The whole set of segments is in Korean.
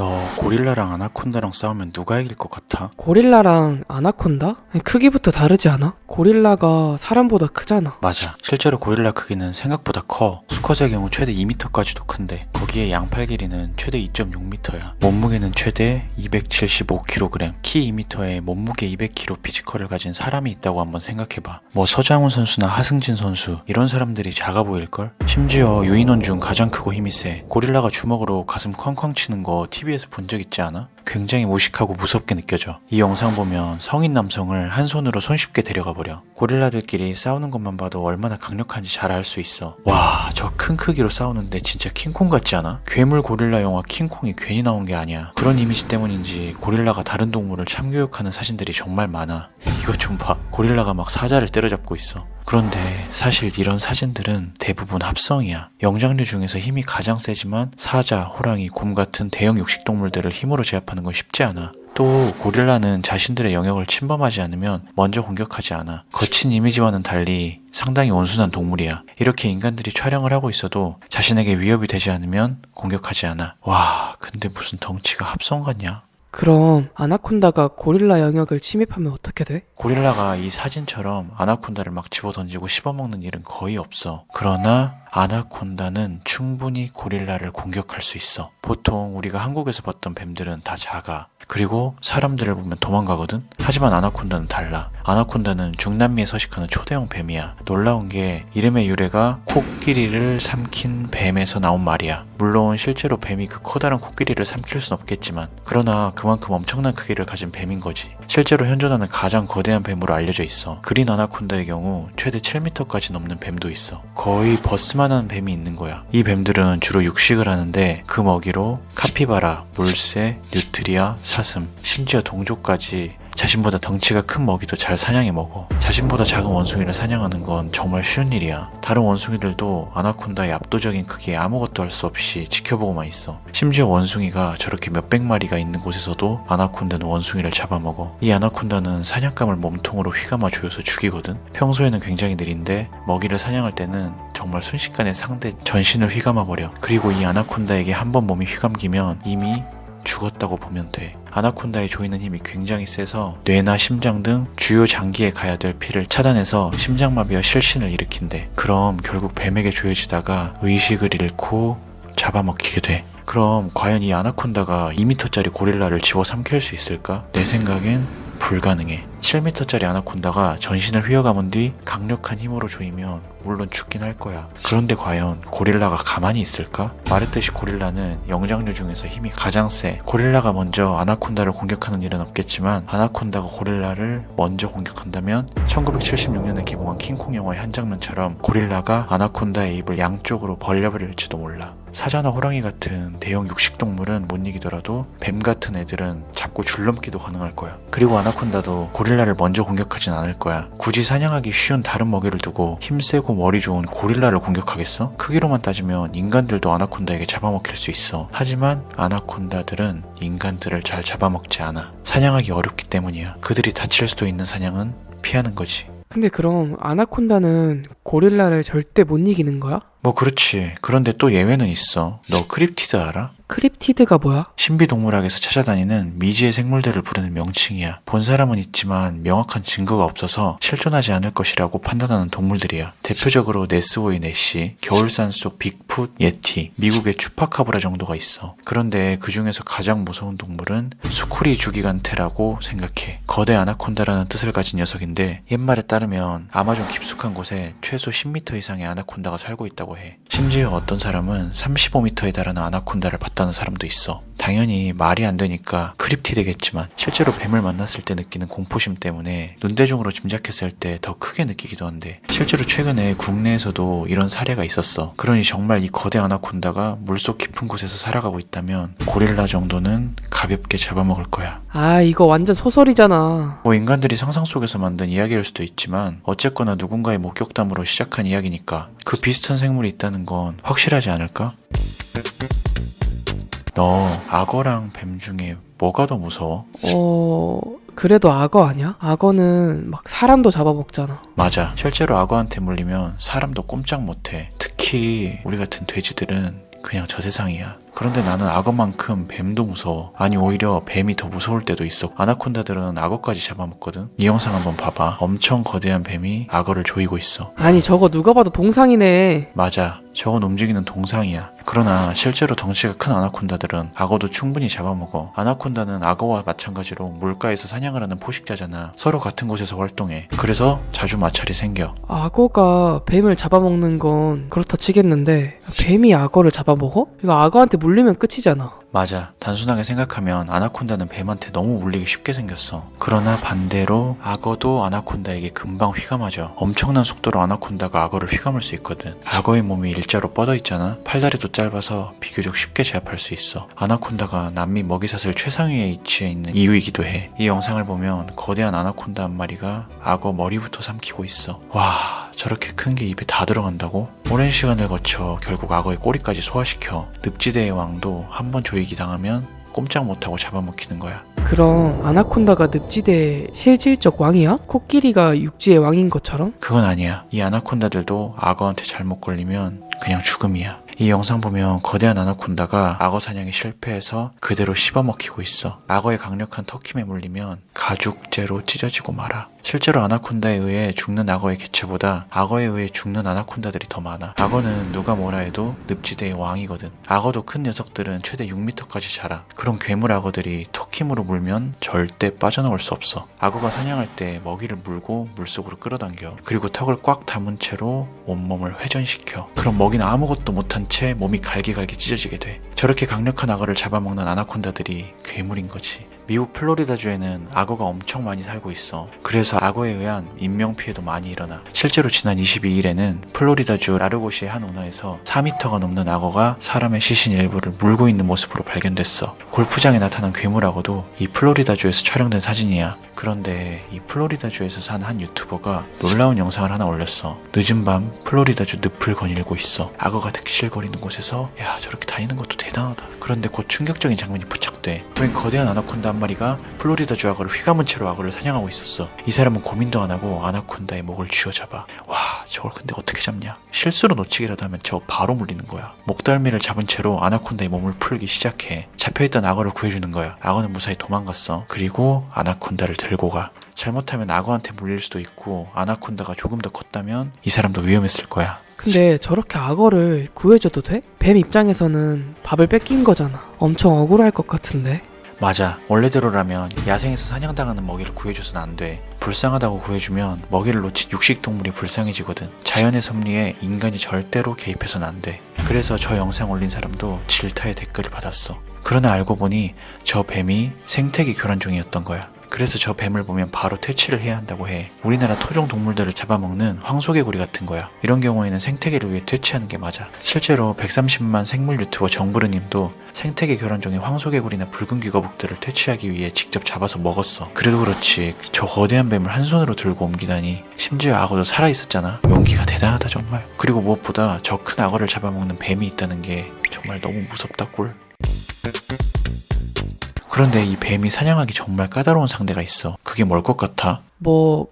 너 고릴라랑 아나콘다랑 싸우면 누가 이길 것 같아? 고릴라랑 아나콘다? 크기부터 다르지 않아? 고릴라가 사람보다 크잖아. 맞아. 실제로 고릴라 크기는 생각보다 커. 수컷의 경우 최대 2m까지도 큰데 거기에 양팔 길이는 최대 2.6m야. 몸무게는 최대 275kg, 키 2m에 몸무게 200kg 피지컬을 가진 사람이 있다고 한번 생각해봐. 뭐 서장훈 선수나 하승진 선수 이런 사람들이 작아 보일걸? 심지어 유인원 중 가장 크고 힘이 세. 고릴라가 주먹으로 가슴 쾅쾅 치는 거 TV에서 본 적 있지 않아? 굉장히 무식하고 무섭게 느껴져. 이 영상 보면 성인 남성을 한 손으로 손쉽게 데려가 버려. 고릴라들끼리 싸우는 것만 봐도 얼마나 강력한지 잘 알 수 있어. 와, 저 큰 크기로 싸우는데 진짜 킹콩 같지 않아? 괴물 고릴라 영화 킹콩이 괜히 나온 게 아니야. 그런 이미지 때문인지 고릴라가 다른 동물을 참교육하는 사진들이 정말 많아. 이거 좀 봐. 고릴라가 막 사자를 때려잡고 있어. 그런데 사실 이런 사진들은 대부분 합성이야. 영장류 중에서 힘이 가장 세지만 사자, 호랑이, 곰 같은 대형 육식동물들을 힘으로 제압하는 건 쉽지 않아. 또 고릴라는 자신들의 영역을 침범하지 않으면 먼저 공격하지 않아. 거친 이미지와는 달리 상당히 온순한 동물이야. 이렇게 인간들이 촬영을 하고 있어도 자신에게 위협이 되지 않으면 공격하지 않아. 와, 근데 무슨 덩치가 합성 같냐? 그럼 아나콘다가 고릴라 영역을 침입하면 어떻게 돼? 고릴라가 이 사진처럼 아나콘다를 막 집어던지고 씹어먹는 일은 거의 없어. 그러나 아나콘다는 충분히 고릴라를 공격할 수 있어. 보통 우리가 한국에서 봤던 뱀들은 다 작아. 그리고 사람들을 보면 도망가거든? 하지만 아나콘다는 달라. 아나콘다는 중남미에 서식하는 초대형 뱀이야. 놀라운 게 이름의 유래가 코끼리를 삼킨 뱀에서 나온 말이야. 물론 실제로 뱀이 그 커다란 코끼리를 삼킬 순 없겠지만 그러나 그만큼 엄청난 크기를 가진 뱀인 거지. 실제로 현존하는 가장 거대한 뱀으로 알려져 있어. 그린 아나콘다의 경우 최대 7m까지 넘는 뱀도 있어. 거의 버스만한 뱀이 있는 거야. 이 뱀들은 주로 육식을 하는데 그 먹이로 카피바라, 물새, 뉴트리아, 사슴, 심지어 동족까지 자신보다 덩치가 큰 먹이도 잘 사냥해 먹어. 자신보다 작은 원숭이를 사냥하는 건 정말 쉬운 일이야. 다른 원숭이들도 아나콘다의 압도적인 크기에 아무것도 할 수 없이 지켜보고만 있어. 심지어 원숭이가 저렇게 몇백 마리가 있는 곳에서도 아나콘다는 원숭이를 잡아먹어. 이 아나콘다는 사냥감을 몸통으로 휘감아 조여서 죽이거든. 평소에는 굉장히 느린데 먹이를 사냥할 때는 정말 순식간에 상대 전신을 휘감아 버려. 그리고 이 아나콘다에게 한번 몸이 휘감기면 이미 죽었다고 보면 돼. 아나콘다의 조이는 힘이 굉장히 세서 뇌나 심장 등 주요 장기에 가야 될 피를 차단해서 심장마비와 실신을 일으킨대. 그럼 결국 뱀에게 조여지다가 의식을 잃고 잡아먹히게 돼. 그럼 과연 이 아나콘다가 2m짜리 고릴라를 집어삼킬 수 있을까? 내 생각엔 불가능해. 7m짜리 아나콘다가 전신을 휘어감은 뒤 강력한 힘으로 조이면 물론 죽긴 할 거야. 그런데 과연 고릴라가 가만히 있을까? 말했듯이 고릴라는 영장류 중에서 힘이 가장 세. 고릴라가 먼저 아나콘다를 공격하는 일은 없겠지만 아나콘다가 고릴라를 먼저 공격한다면 1976년에 개봉한 킹콩 영화의 한 장면처럼 고릴라가 아나콘다의 입을 양쪽으로 벌려버릴지도 몰라. 사자나 호랑이 같은 대형 육식동물은 못 이기더라도 뱀 같은 애들은 잡고 줄넘기도 가능할 거야. 그리고 아나콘다도 고릴라를 먼저 공격하진 않을 거야. 굳이 사냥하기 쉬운 다른 먹이를 두고 힘세고 머리 좋은 고릴라를 공격하겠어? 크기로만 따지면 인간들도 아나콘다에게 잡아먹힐 수 있어. 하지만 아나콘다들은 인간들을 잘 잡아먹지 않아. 사냥하기 어렵기 때문이야. 그들이 다칠 수도 있는 사냥은 피하는 거지. 근데 그럼 아나콘다는 고릴라를 절대 못 이기는 거야? 뭐 그렇지. 그런데 또 예외는 있어. 너 크립티드 알아? 크립티드가 뭐야? 신비동물학에서 찾아다니는 미지의 생물들을 부르는 명칭이야. 본 사람은 있지만 명확한 증거가 없어서 실존하지 않을 것이라고 판단하는 동물들이야. 대표적으로 네스호의 네시, 겨울산 속 빅풋, 예티, 미국의 추파카브라 정도가 있어. 그런데 그 중에서 가장 무서운 동물은 수쿠리 주기간테라고 생각해. 거대 아나콘다라는 뜻을 가진 녀석인데 옛말에 따르면 아마존 깊숙한 곳에 최소 10m 이상의 아나콘다가 살고 있다고 해. 심지어 어떤 사람은 35m에 달하는 아나콘다를 봤다는 사람도 있어. 당연히 말이 안 되니까 크립티드겠지만 실제로 뱀을 만났을 때 느끼는 공포심 때문에 눈대중으로 짐작했을 때 더 크게 느끼기도 한데 실제로 최근에 국내에서도 이런 사례가 있었어. 그러니 정말 이 거대 아나콘다가 물속 깊은 곳에서 살아가고 있다면 고릴라 정도는 가볍게 잡아먹을 거야. 아, 이거 완전 소설이잖아. 뭐 인간들이 상상 속에서 만든 이야기일 수도 있지만 어쨌거나 누군가의 목격담으로 시작한 이야기니까 그 비슷한 생물이 있다는 건 확실하지 않을까? 너 악어랑 뱀 중에 뭐가 더 무서워? 그래도 악어 아니야? 악어는 막 사람도 잡아먹잖아. 맞아. 실제로 악어한테 물리면 사람도 꼼짝 못해. 특히 우리 같은 돼지들은 그냥 저 세상이야. 그런데 나는 악어만큼 뱀도 무서워. 아니 오히려 뱀이 더 무서울 때도 있어. 아나콘다들은 악어까지 잡아먹거든. 이 영상 한번 봐봐. 엄청 거대한 뱀이 악어를 조이고 있어. 아니 저거 누가 봐도 동상이네. 맞아. 저건 움직이는 동상이야. 그러나 실제로 덩치가 큰 아나콘다들은 악어도 충분히 잡아먹어. 아나콘다는 악어와 마찬가지로 물가에서 사냥을 하는 포식자잖아. 서로 같은 곳에서 활동해. 그래서 자주 마찰이 생겨. 악어가 뱀을 잡아먹는 건 그렇다 치겠는데 뱀이 악어를 잡아먹어? 이거 악어한테 물리면 끝이잖아. 맞아. 단순하게 생각하면 아나콘다는 뱀한테 너무 물리기 쉽게 생겼어. 그러나 반대로 악어도 아나콘다에게 금방 휘감아져. 엄청난 속도로 아나콘다가 악어를 휘감을 수 있거든. 악어의 몸이 일자로 뻗어 있잖아. 팔다리도 짧아서 비교적 쉽게 제압할 수 있어. 아나콘다가 남미 먹이사슬 최상위에 위치해 있는 이유이기도 해. 이 영상을 보면 거대한 아나콘다 한 마리가 악어 머리부터 삼키고 있어. 와, 저렇게 큰 게 입에 다 들어간다고? 오랜 시간을 거쳐 결국 악어의 꼬리까지 소화시켜. 늪지대의 왕도 한번 조이기 당하면 꼼짝 못하고 잡아먹히는 거야. 그럼 아나콘다가 늪지대의 실질적 왕이야? 코끼리가 육지의 왕인 것처럼? 그건 아니야. 이 아나콘다들도 악어한테 잘못 걸리면 그냥 죽음이야. 이 영상 보면 거대한 아나콘다가 악어 사냥에 실패해서 그대로 씹어먹히고 있어. 악어의 강력한 터킴에 물리면 가죽째로 찢어지고 말아. 실제로 아나콘다에 의해 죽는 악어의 개체보다 악어에 의해 죽는 아나콘다들이 더 많아. 악어는 누가 뭐라 해도 늪지대의 왕이거든. 악어도 큰 녀석들은 최대 6m까지 자라. 그런 괴물 악어들이 터킴으로 물면 절대 빠져나올 수 없어. 악어가 사냥할 때 먹이를 물고 물속으로 끌어당겨. 그리고 턱을 꽉 다문 채로 온몸을 회전시켜. 그럼 먹이는 아무것도 못한 채 몸이 갈기갈기 찢어지게 돼. 저렇게 강력한 악어를 잡아먹는 아나콘다들이 괴물인 거지. 미국 플로리다주에는 악어가 엄청 많이 살고 있어. 그래서 악어에 의한 인명피해도 많이 일어나. 실제로 지난 22일에는 플로리다주 라르고시의 한 운하에서 4m가 넘는 악어가 사람의 시신 일부를 물고 있는 모습으로 발견됐어. 골프장에 나타난 괴물악어도 이 플로리다주에서 촬영된 사진이야. 그런데 이 플로리다주에서 산 한 유튜버가 놀라운 영상을 하나 올렸어. 늦은 밤 플로리다주 늪을 거닐고 있어. 악어가 득실거리는 곳에서 야, 저렇게 다니는 것도 대단하다. 그런데 곧 충격적인 장면이 포착돼. 웬 거대한 아나콘다 한 마리가 플로리다주 악어를 휘감은 채로 악어를 사냥하고 있었어. 이 사람은 고민도 안 하고 아나콘다의 목을 쥐어잡아. 와, 저걸 근데 어떻게 잡냐? 실수로 놓치기라도 하면 저 바로 물리는 거야. 목덜미를 잡은 채로 아나콘다의 몸을 풀기 시작해. 잡혀있던 악어를 구해주는 거야. 악어는 무사히 도망갔어. 그리고 아나콘다를 들고 가. 잘못하면 악어한테 물릴 수도 있고 아나콘다가 조금 더 컸다면 이 사람도 위험했을 거야. 근데 저렇게 악어를 구해줘도 돼? 뱀 입장에서는 밥을 뺏긴 거잖아. 엄청 억울할 것 같은데. 맞아. 원래대로라면 야생에서 사냥당하는 먹이를 구해줘서는 안 돼. 불쌍하다고 구해주면 먹이를 놓친 육식동물이 불쌍해지거든. 자연의 섭리에 인간이 절대로 개입해서는 안 돼. 그래서 저 영상 올린 사람도 질타의 댓글을 받았어. 그러나 알고 보니 저 뱀이 생태계 교란종이었던 거야. 그래서 저 뱀을 보면 바로 퇴치를 해야 한다고 해. 우리나라 토종 동물들을 잡아먹는 황소개구리 같은 거야. 이런 경우에는 생태계를 위해 퇴치하는 게 맞아. 실제로 130만 생물 유튜버 정부르님도 생태계 교란종의 황소개구리나 붉은 귀거북들을 퇴치하기 위해 직접 잡아서 먹었어. 그래도 그렇지 저 거대한 뱀을 한 손으로 들고 옮기다니. 심지어 악어도 살아있었잖아. 용기가 대단하다 정말. 그리고 무엇보다 저 큰 악어를 잡아먹는 뱀이 있다는 게 정말 너무 무섭다 꿀. 그런데 이 뱀이 사냥하기 정말 까다로운 상대가 있어. 그게 뭘 것 같아? 뭐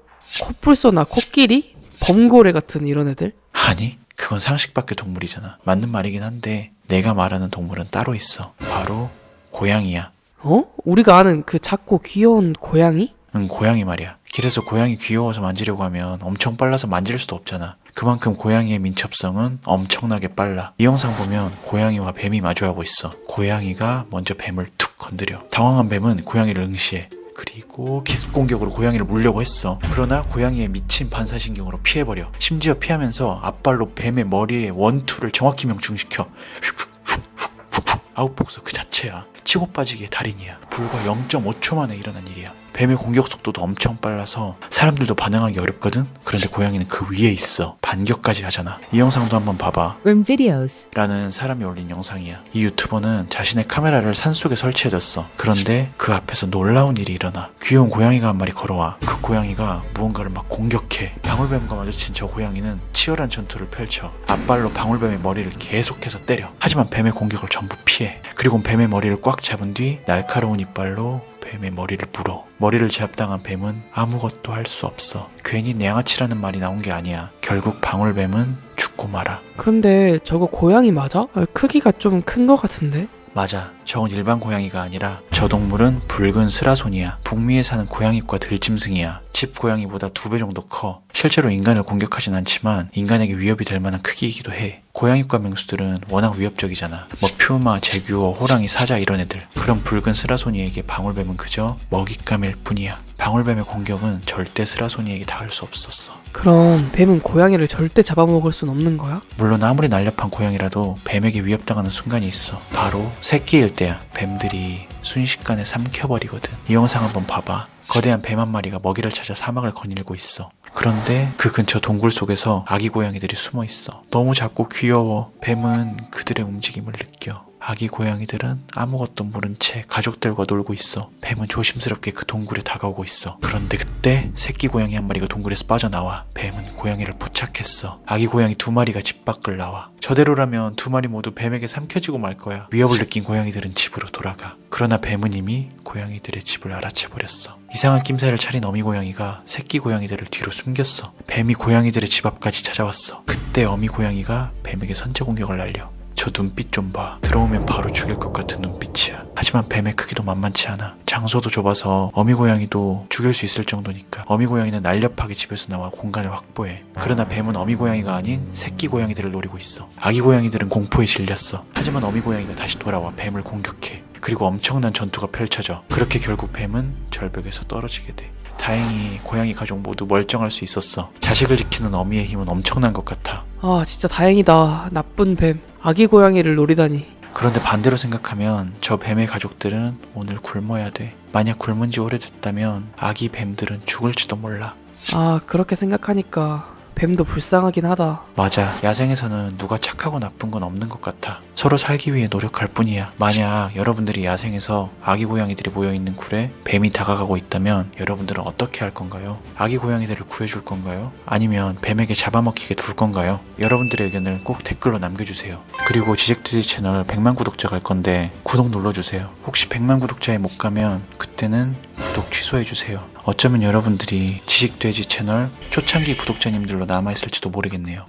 코뿔소나 코끼리? 범고래 같은 이런 애들? 아니, 그건 상식 밖의 동물이잖아. 맞는 말이긴 한데 내가 말하는 동물은 따로 있어. 바로 고양이야. 어? 우리가 아는 그 작고 귀여운 고양이? 응, 고양이 말이야. 길에서 고양이 귀여워서 만지려고 하면 엄청 빨라서 만질 수도 없잖아. 그만큼 고양이의 민첩성은 엄청나게 빨라. 이 영상 보면 고양이와 뱀이 마주하고 있어. 고양이가 먼저 뱀을 툭 건드려. 당황한 뱀은 고양이를 응시해. 그리고 기습 공격으로 고양이를 물려고 했어. 그러나 고양이의 미친 반사신경으로 피해버려. 심지어 피하면서 앞발로 뱀의 머리에 원투를 정확히 명중시켜. 훅훅훅훅훅. 아웃복서 그 자체야. 치고 빠지기의 달인이야. 불과 0.5초 만에 일어난 일이야. 뱀의 공격 속도도 엄청 빨라서 사람들도 반응하기 어렵거든? 그런데 고양이는 그 위에 있어. 반격까지 하잖아. 이 영상도 한번 봐봐. videos. 라는 사람이 올린 영상이야. 이 유튜버는 자신의 카메라를 산속에 설치해뒀어. 그런데 그 앞에서 놀라운 일이 일어나. 귀여운 고양이가 한 마리 걸어와. 그 고양이가 무언가를 막 공격해. 방울뱀과 마주친 저 고양이는 치열한 전투를 펼쳐. 앞발로 방울뱀의 머리를 계속해서 때려. 하지만 뱀의 공격을 전부 피해. 그리고 뱀의 머리를 꽉 잡은 뒤 날카로운 이빨로 뱀의 머리를 물어. 머리를 제압당한 뱀은 아무것도 할 수 없어. 괜히 내 양아치라는 말이 나온 게 아니야. 결국 방울뱀은 죽고 말아. 그런데 저거 고양이 맞아? 크기가 좀 큰 것 같은데? 맞아. 저건 일반 고양이가 아니라 저 동물은 붉은 스라손이야. 북미에 사는 고양이과 들짐승이야. 집 고양이보다 2배 정도 커. 실제로 인간을 공격하진 않지만 인간에게 위협이 될 만한 크기이기도 해. 고양이과 맹수들은 워낙 위협적이잖아. 뭐 퓨마, 제규어, 호랑이, 사자 이런 애들. 그런 붉은 스라손이에게 방울뱀은 그저 먹잇감일 뿐이야. 방울뱀의 공격은 절대 스라손이에게 닿을 수 없었어. 그럼 뱀은 고양이를 절대 잡아먹을 순 없는 거야? 물론 아무리 날렵한 고양이라도 뱀에게 위협당하는 순간이 있어. 바로 새끼일 때야. 뱀들이 순식간에 삼켜버리거든. 이 영상 한번 봐봐. 거대한 뱀 한 마리가 먹이를 찾아 사막을 거닐고 있어. 그런데 그 근처 동굴 속에서 아기 고양이들이 숨어 있어. 너무 작고 귀여워. 뱀은 그들의 움직임을 느껴. 아기 고양이들은 아무것도 모른 채 가족들과 놀고 있어. 뱀은 조심스럽게 그 동굴에 다가오고 있어. 그런데 그때 새끼 고양이 한 마리가 동굴에서 빠져나와. 뱀은 고양이를 포착했어. 아기 고양이 2마리가 집 밖을 나와. 저대로라면 2마리 모두 뱀에게 삼켜지고 말 거야. 위협을 느낀 고양이들은 집으로 돌아가. 그러나 뱀은 이미 고양이들의 집을 알아채버렸어. 이상한 낌새를 차린 어미 고양이가 새끼 고양이들을 뒤로 숨겼어. 뱀이 고양이들의 집 앞까지 찾아왔어. 그때 어미 고양이가 뱀에게 선제 공격을 날려. 저 눈빛 좀 봐. 들어오면 바로 죽일 것 같은 눈빛이야. 하지만 뱀의 크기도 만만치 않아. 장소도 좁아서 어미 고양이도 죽일 수 있을 정도니까 어미 고양이는 날렵하게 집에서 나와 공간을 확보해. 그러나 뱀은 어미 고양이가 아닌 새끼 고양이들을 노리고 있어. 아기 고양이들은 공포에 질렸어. 하지만 어미 고양이가 다시 돌아와 뱀을 공격해. 그리고 엄청난 전투가 펼쳐져. 그렇게 결국 뱀은 절벽에서 떨어지게 돼. 다행히 고양이 가족 모두 멀쩡할 수 있었어. 자식을 지키는 어미의 힘은 엄청난 것 같아. 아, 진짜 다행이다. 나쁜 뱀. 아기 고양이를 노리다니. 그런데 반대로 생각하면 저 뱀의 가족들은 오늘 굶어야 돼. 만약 굶은 지 오래됐다면 아기 뱀들은 죽을지도 몰라. 아, 그렇게 생각하니까 뱀도 불쌍하긴 하다. 맞아. 야생에서는 누가 착하고 나쁜 건 없는 것 같아. 서로 살기 위해 노력할 뿐이야. 만약 여러분들이 야생에서 아기 고양이들이 모여있는 굴에 뱀이 다가가고 있다면 여러분들은 어떻게 할 건가요? 아기 고양이들을 구해줄 건가요? 아니면 뱀에게 잡아먹히게 둘 건가요? 여러분들의 의견을 꼭 댓글로 남겨주세요. 그리고 지식TV 채널 100만 구독자 갈 건데 구독 눌러주세요. 혹시 100만 구독자에 못 가면 그때는 구독 취소해주세요. 어쩌면 여러분들이 지식돼지 채널 초창기 구독자님들로 남아있을지도 모르겠네요.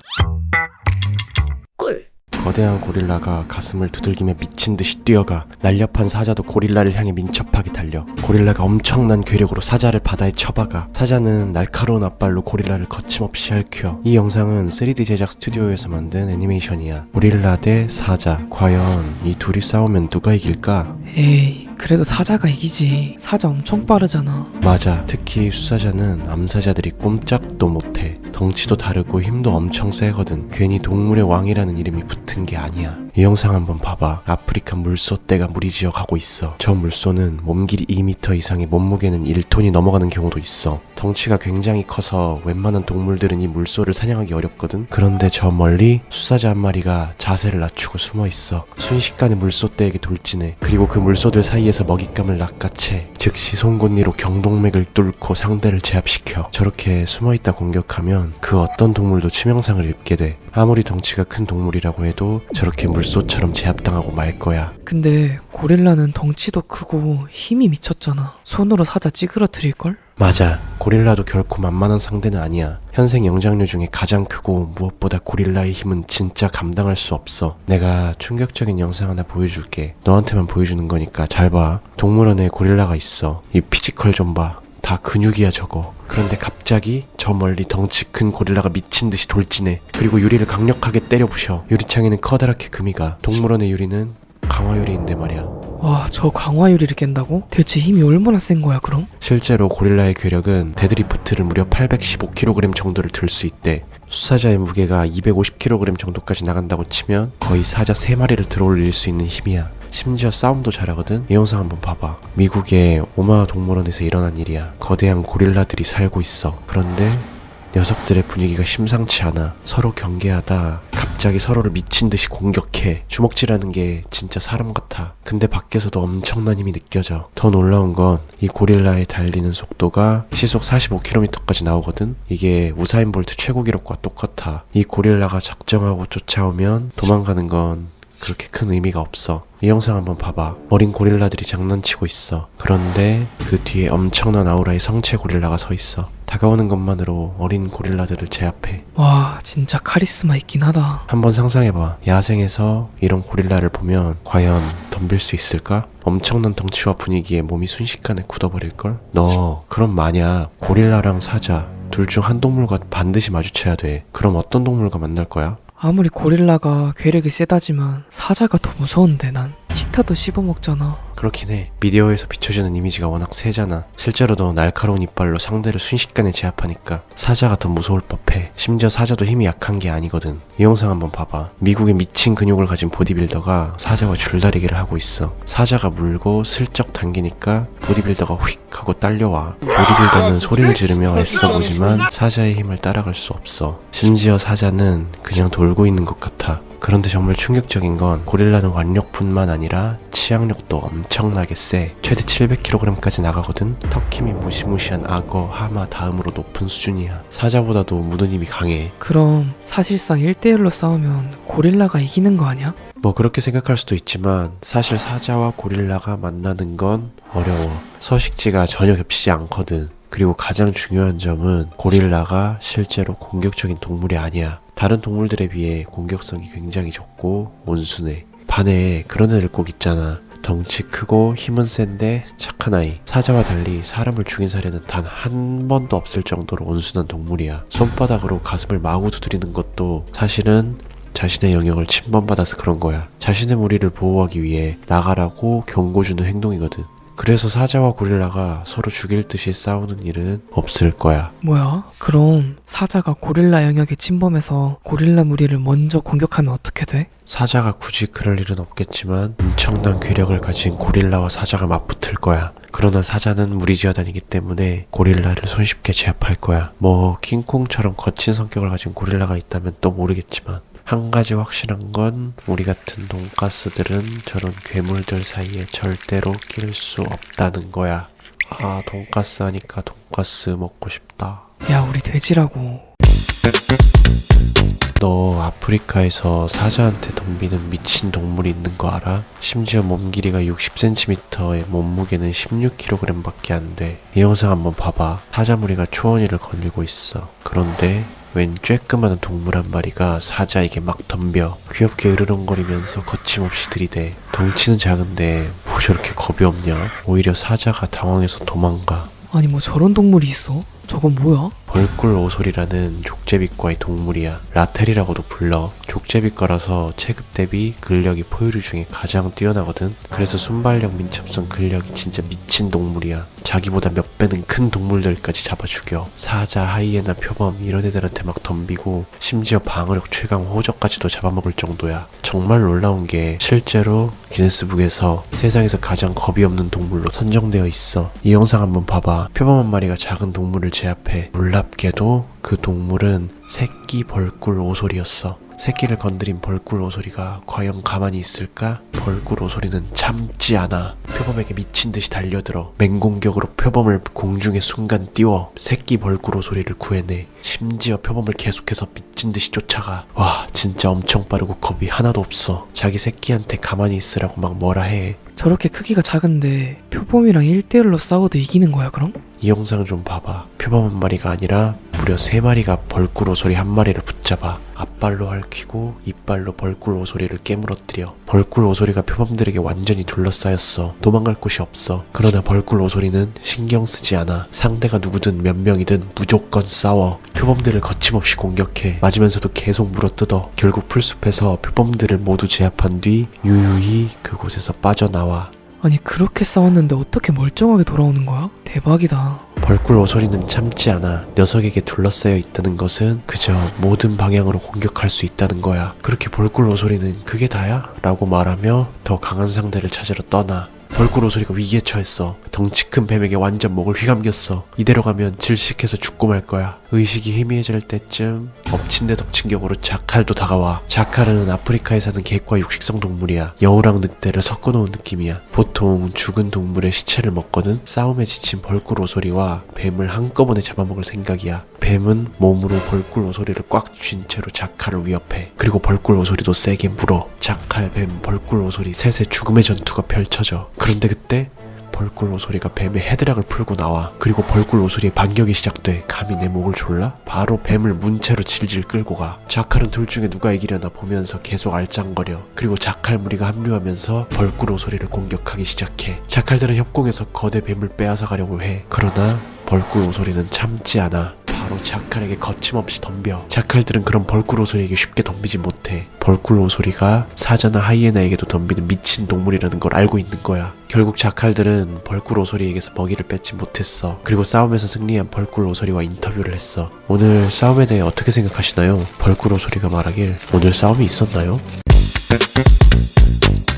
거대한 고릴라가 가슴을 두들기며 미친 듯이 뛰어가 날렵한 사자도 고릴라를 향해 민첩하게 달려. 고릴라가 엄청난 괴력으로 사자를 바다에 쳐박아. 사자는 날카로운 앞발로 고릴라를 거침없이 핥혀. 이 영상은 3D 제작 스튜디오에서 만든 애니메이션이야. 고릴라 대 사자. 과연 이 둘이 싸우면 누가 이길까? 에이, 그래도 사자가 이기지. 사자 엄청 빠르잖아. 맞아. 특히 수사자는 암사자들이 꼼짝도 못해. 덩치도 다르고 힘도 엄청 세거든. 괜히 동물의 왕이라는 이름이 붙은 게 아니야. 이 영상 한번 봐봐. 아프리카 물소떼가 무리지어 가고 있어. 저 물소는 몸길이 2m 이상의 몸무게는 1톤이 넘어가는 경우도 있어. 덩치가 굉장히 커서 웬만한 동물들은 이 물소를 사냥하기 어렵거든. 그런데 저 멀리 수사자 한 마리가 자세를 낮추고 숨어 있어. 순식간에 물소떼에게 돌진해. 그리고 그 물소들 사이에서 먹잇감을 낚아채. 즉시 송곳니로 경동맥을 뚫고 상대를 제압시켜. 저렇게 숨어있다 공격하면 그 어떤 동물도 치명상을 입게 돼. 아무리 덩치가 큰 동물이라고 해도 저렇게 물소처럼 제압당하고 말 거야. 근데 고릴라는 덩치도 크고 힘이 미쳤잖아. 손으로 사자 찌그러뜨릴걸? 맞아. 고릴라도 결코 만만한 상대는 아니야. 현생 영장류 중에 가장 크고 무엇보다 고릴라의 힘은 진짜 감당할 수 없어. 내가 충격적인 영상 하나 보여줄게. 너한테만 보여주는 거니까 잘 봐. 동물원에 고릴라가 있어. 이 피지컬 좀 봐. 다 근육이야 저거. 그런데 갑자기 저 멀리 덩치 큰 고릴라가 미친 듯이 돌진해. 그리고 유리를 강력하게 때려 부셔. 유리창에는 커다랗게 금이 가. 동물원의 유리는 강화유리인데 말이야. 와, 저 강화유리를 깬다고? 대체 힘이 얼마나 센 거야 그럼? 실제로 고릴라의 괴력은 데드리프트를 무려 815kg 정도를 들 수 있대. 수사자의 무게가 250kg 정도까지 나간다고 치면 거의 사자 3마리를 들어올릴 수 있는 힘이야. 심지어 싸움도 잘하거든. 이 영상 한번 봐봐. 미국의 오마하 동물원에서 일어난 일이야. 거대한 고릴라들이 살고 있어. 그런데 녀석들의 분위기가 심상치 않아. 서로 경계하다 갑자기 서로를 미친 듯이 공격해. 주먹질하는 게 진짜 사람 같아. 근데 밖에서도 엄청난 힘이 느껴져. 더 놀라운 건 이 고릴라의 달리는 속도가 시속 45km까지 나오거든. 이게 우사인 볼트 최고 기록과 똑같아. 이 고릴라가 작정하고 쫓아오면 도망가는 건 그렇게 큰 의미가 없어. 이 영상 한번 봐봐. 어린 고릴라들이 장난치고 있어. 그런데 그 뒤에 엄청난 아우라의 성체 고릴라가 서 있어. 다가오는 것만으로 어린 고릴라들을 제압해. 와, 진짜 카리스마 있긴 하다. 한번 상상해봐. 야생에서 이런 고릴라를 보면 과연 덤빌 수 있을까? 엄청난 덩치와 분위기에 몸이 순식간에 굳어버릴걸? 너 그럼 만약 고릴라랑 사자 둘 중 한 동물과 반드시 마주쳐야 돼. 그럼 어떤 동물과 만날 거야? 아무리 고릴라가 괴력이 세다지만 사자가 더 무서운데 난. 치타도 씹어먹잖아. 그렇긴 해. 미디어에서 비춰지는 이미지가 워낙 세잖아. 실제로도 날카로운 이빨로 상대를 순식간에 제압하니까 사자가 더 무서울 법해. 심지어 사자도 힘이 약한 게 아니거든. 이 영상 한번 봐봐. 미국의 미친 근육을 가진 보디빌더가 사자와 줄다리기를 하고 있어. 사자가 물고 슬쩍 당기니까 보디빌더가 휙 하고 딸려와. 보디빌더는 소리를 지르며 애써보지만 사자의 힘을 따라갈 수 없어. 심지어 사자는 그냥 돌고 있는 것 같아. 그런데 정말 충격적인 건 고릴라는腕력뿐만 아니라 치악력도 엄청나게 세. 최대 700kg까지 나가거든. 턱힘이 무시무시한 악어, 하마 다음으로 높은 수준이야. 사자보다도 무는 힘이 강해. 그럼 사실상 1대1로 싸우면 고릴라가 이기는 거 아니야? 뭐 그렇게 생각할 수도 있지만 사실 사자와 고릴라가 만나는 건 어려워. 서식지가 전혀 겹치지 않거든. 그리고 가장 중요한 점은 고릴라가 실제로 공격적인 동물이 아니야. 다른 동물들에 비해 공격성이 굉장히 적고 온순해. 반해 그런 애들 꼭 있잖아. 덩치 크고 힘은 센데 착한 아이. 사자와 달리 사람을 죽인 사례는 단 한 번도 없을 정도로 온순한 동물이야. 손바닥으로 가슴을 마구 두드리는 것도 사실은 자신의 영역을 침범받아서 그런 거야. 자신의 무리를 보호하기 위해 나가라고 경고 주는 행동이거든. 그래서 사자와 고릴라가 서로 죽일 듯이 싸우는 일은 없을 거야. 뭐야? 그럼 사자가 고릴라 영역에 침범해서 고릴라 무리를 먼저 공격하면 어떻게 돼? 사자가 굳이 그럴 일은 없겠지만 엄청난 괴력을 가진 고릴라와 사자가 맞붙을 거야. 그러나 사자는 무리지어 다니기 때문에 고릴라를 손쉽게 제압할 거야. 뭐 킹콩처럼 거친 성격을 가진 고릴라가 있다면 또 모르겠지만 한 가지 확실한 건 우리 같은 돈가스들은 저런 괴물들 사이에 절대로 낄 수 없다는 거야. 아, 돈가스 하니까 돈가스 먹고 싶다. 야, 우리 돼지라고. 너 아프리카에서 사자한테 덤비는 미친 동물이 있는 거 알아? 심지어 몸 길이가 60cm에 몸무게는 16kg 밖에 안 돼. 이 영상 한번 봐봐. 사자 무리가 초원이를 거닐고 있어. 그런데 웬 쬐끄마한 동물 한 마리가 사자에게 막 덤벼. 귀엽게 으르렁거리면서 거침없이 들이대. 덩치는 작은데 뭐 저렇게 겁이 없냐? 오히려 사자가 당황해서 도망가. 아니 뭐 저런 동물이 있어? 저건 뭐야? 벌꿀 오솔이라는 족제비과의 동물이야. 라텔이라고도 불러. 족제비과라서 체급 대비 근력이 포유류 중에 가장 뛰어나거든. 그래서 순발력, 민첩성, 근력이 진짜 미친 동물이야. 자기보다 몇 배는 큰 동물들까지 잡아 죽여. 사자, 하이에나, 표범 이런 애들한테 막 덤비고 심지어 방어력 최강 호적까지도 잡아먹을 정도야. 정말 놀라운 게 실제로 기네스북에서 세상에서 가장 겁이 없는 동물로 선정되어 있어. 이 영상 한번 봐봐. 표범 한 마리가 작은 동물을 제압해. 놀랍게도 그 동물은 새끼 벌꿀 오솔이었어. 새끼를 건드린 벌꿀 오소리가 과연 가만히 있을까? 벌꿀 오소리는 참지 않아. 표범에게 미친듯이 달려들어 맹공격으로 표범을 공중에 순간 띄워 새끼 벌꿀 오소리를 구해내. 심지어 표범을 계속해서 미친듯이 쫓아가. 와, 진짜 엄청 빠르고 겁이 하나도 없어. 자기 새끼한테 가만히 있으라고 막 뭐라 해. 저렇게 크기가 작은데 표범이랑 1대1로 싸워도 이기는 거야 그럼? 이 영상 좀 봐봐. 표범 한 마리가 아니라 무려 3마리가 벌꿀 오소리 한 마리를 붙잡아 앞발로 핥히고 이빨로 벌꿀 오소리를 깨물어뜨려. 벌꿀 오소리가 표범들에게 완전히 둘러싸였어. 도망갈 곳이 없어. 그러나 벌꿀 오소리는 신경 쓰지 않아. 상대가 누구든 몇 명이든 무조건 싸워. 표범들을 거침없이 공격해. 맞으면서도 계속 물어뜯어. 결국 풀숲에서 표범들을 모두 제압한 뒤 유유히 그곳에서 빠져나와. 아니 그렇게 싸웠는데 어떻게 멀쩡하게 돌아오는 거야? 대박이다. 벌꿀 오소리는 참지 않아. 녀석에게 둘러싸여 있다는 것은 그저 모든 방향으로 공격할 수 있다는 거야. 그렇게 벌꿀 오소리는 그게 다야? 라고 말하며 더 강한 상대를 찾으러 떠나. 벌꿀 오소리가 위기에 처했어. 덩치 큰 뱀에게 완전 목을 휘감겼어. 이대로 가면 질식해서 죽고 말 거야. 의식이 희미해질 때쯤 엎친 데 덮친 격으로 자칼도 다가와. 자칼은 아프리카에 사는 객과 육식성 동물이야. 여우랑 늑대를 섞어놓은 느낌이야. 보통 죽은 동물의 시체를 먹거든. 싸움에 지친 벌꿀 오소리와 뱀을 한꺼번에 잡아먹을 생각이야. 뱀은 몸으로 벌꿀 오소리를 꽉 쥔 채로 자칼을 위협해. 그리고 벌꿀 오소리도 세게 물어. 자칼, 뱀, 벌꿀 오소리 셋의 죽음의 전투가 펼쳐져. 그런데 그때 벌꿀 오소리가 뱀의 헤드락을 풀고 나와. 그리고 벌꿀 오소리의 반격이 시작돼. 감히 내 목을 졸라? 바로 뱀을 문채로 질질 끌고 가. 자칼은 둘 중에 누가 이기려나 보면서 계속 알짱거려. 그리고 자칼 무리가 합류하면서 벌꿀 오소리를 공격하기 시작해. 자칼들은 협공해서 거대 뱀을 빼앗아 가려고 해. 그러나 벌꿀 오소리는 참지 않아. 바로 자칼에게 거침없이 덤벼. 자칼들은 그런 벌꿀 오소리에게 쉽게 덤비지 못해. 벌꿀 오소리가 사자나 하이에나에게도 덤비는 미친 동물이라는 걸 알고 있는 거야. 결국 자칼들은 벌꿀 오소리에게서 먹이를 뺏지 못했어. 그리고 싸움에서 승리한 벌꿀 오소리와 인터뷰를 했어. 오늘 싸움에 대해 어떻게 생각하시나요? 벌꿀 오소리가 말하길, 오늘 싸움이 있었나요?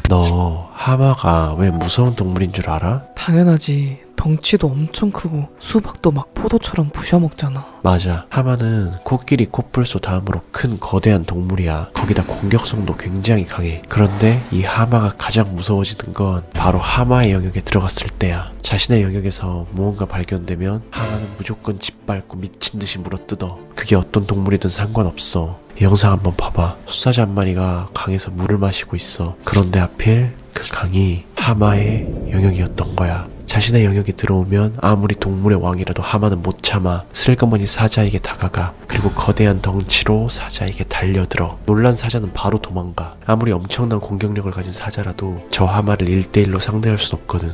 너 하마가 왜 무서운 동물인 줄 알아? 당연하지. 덩치도 엄청 크고 수박도 막 포도처럼 부셔먹잖아. 맞아. 하마는 코끼리, 코뿔소 다음으로 큰 거대한 동물이야. 거기다 공격성도 굉장히 강해. 그런데 이 하마가 가장 무서워지는 건 바로 하마의 영역에 들어갔을 때야. 자신의 영역에서 무언가 발견되면 하마는 무조건 짓밟고 미친듯이 물어뜯어. 그게 어떤 동물이든 상관없어. 이 영상 한번 봐봐. 수사자 한 마리가 강에서 물을 마시고 있어. 그런데 하필 그 강이 하마의 영역이었던 거야. 자신의 영역에 들어오면 아무리 동물의 왕이라도 하마는 못 참아 슬그머니 사자에게 다가가. 그리고 거대한 덩치로 사자에게 달려들어. 놀란 사자는 바로 도망가. 아무리 엄청난 공격력을 가진 사자라도 저 하마를 1대1로 상대할 순 없거든.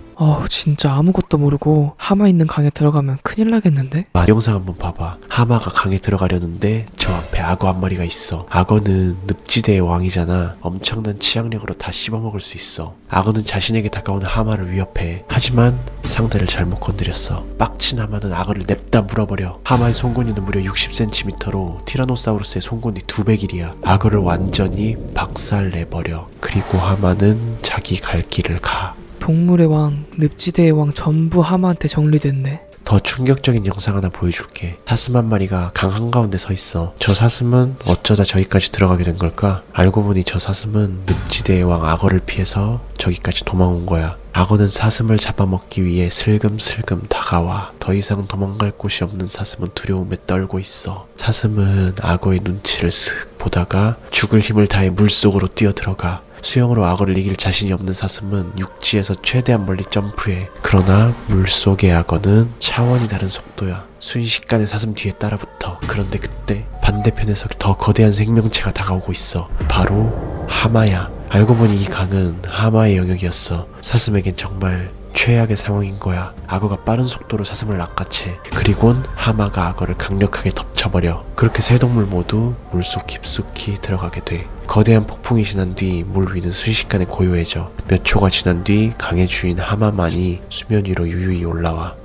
진짜 아무것도 모르고 하마 있는 강에 들어가면 큰일 나겠는데? 이 영상 한번 봐봐. 하마가 강에 들어가려는데 저 앞에 악어 한 마리가 있어. 악어는 늪지대의 왕이잖아. 엄청난 치악력으로 다 씹어먹을 수 있어. 악어는 자신에게 다가오는 하마를 위협해. 하지만 상대를 잘못 건드렸어. 빡친 하마는 악어를 냅다 물어버려. 하마의 송곳니는 무려 60cm로 티라노사우루스의 송곳니 2배 길이야. 악어를 완전히 박살내버려. 그리고 하마는 자기 갈 길을 가. 동물의 왕, 늪지대의 왕 전부 하마한테 정리됐네. 더 충격적인 영상 하나 보여줄게. 사슴 한 마리가 강 한가운데 서 있어. 저 사슴은 어쩌다 저기까지 들어가게 된 걸까? 알고 보니 저 사슴은 늪지대의 왕 악어를 피해서 저기까지 도망온 거야. 악어는 사슴을 잡아먹기 위해 슬금슬금 다가와. 더 이상 도망갈 곳이 없는 사슴은 두려움에 떨고 있어. 사슴은 악어의 눈치를 슥 보다가 죽을 힘을 다해 물속으로 뛰어들어가. 수영으로 악어를 이길 자신이 없는 사슴은 육지에서 최대한 멀리 점프해. 그러나 물속의 악어는 차원이 다른 속도야. 순식간에 사슴 뒤에 따라붙어. 그런데 그때 반대편에서 더 거대한 생명체가 다가오고 있어. 바로 하마야. 알고 보니 이 강은 하마의 영역이었어. 사슴에겐 정말 최악의 상황인 거야. 악어가 빠른 속도로 사슴을 낚아채. 그리곤 하마가 악어를 강력하게 덮쳐버려. 그렇게 세 동물 모두 물속 깊숙이 들어가게 돼. 거대한 폭풍이 지난 뒤 물 위는 순식간에 고요해져. 몇 초가 지난 뒤 강의 주인 하마만이 수면 위로 유유히 올라와.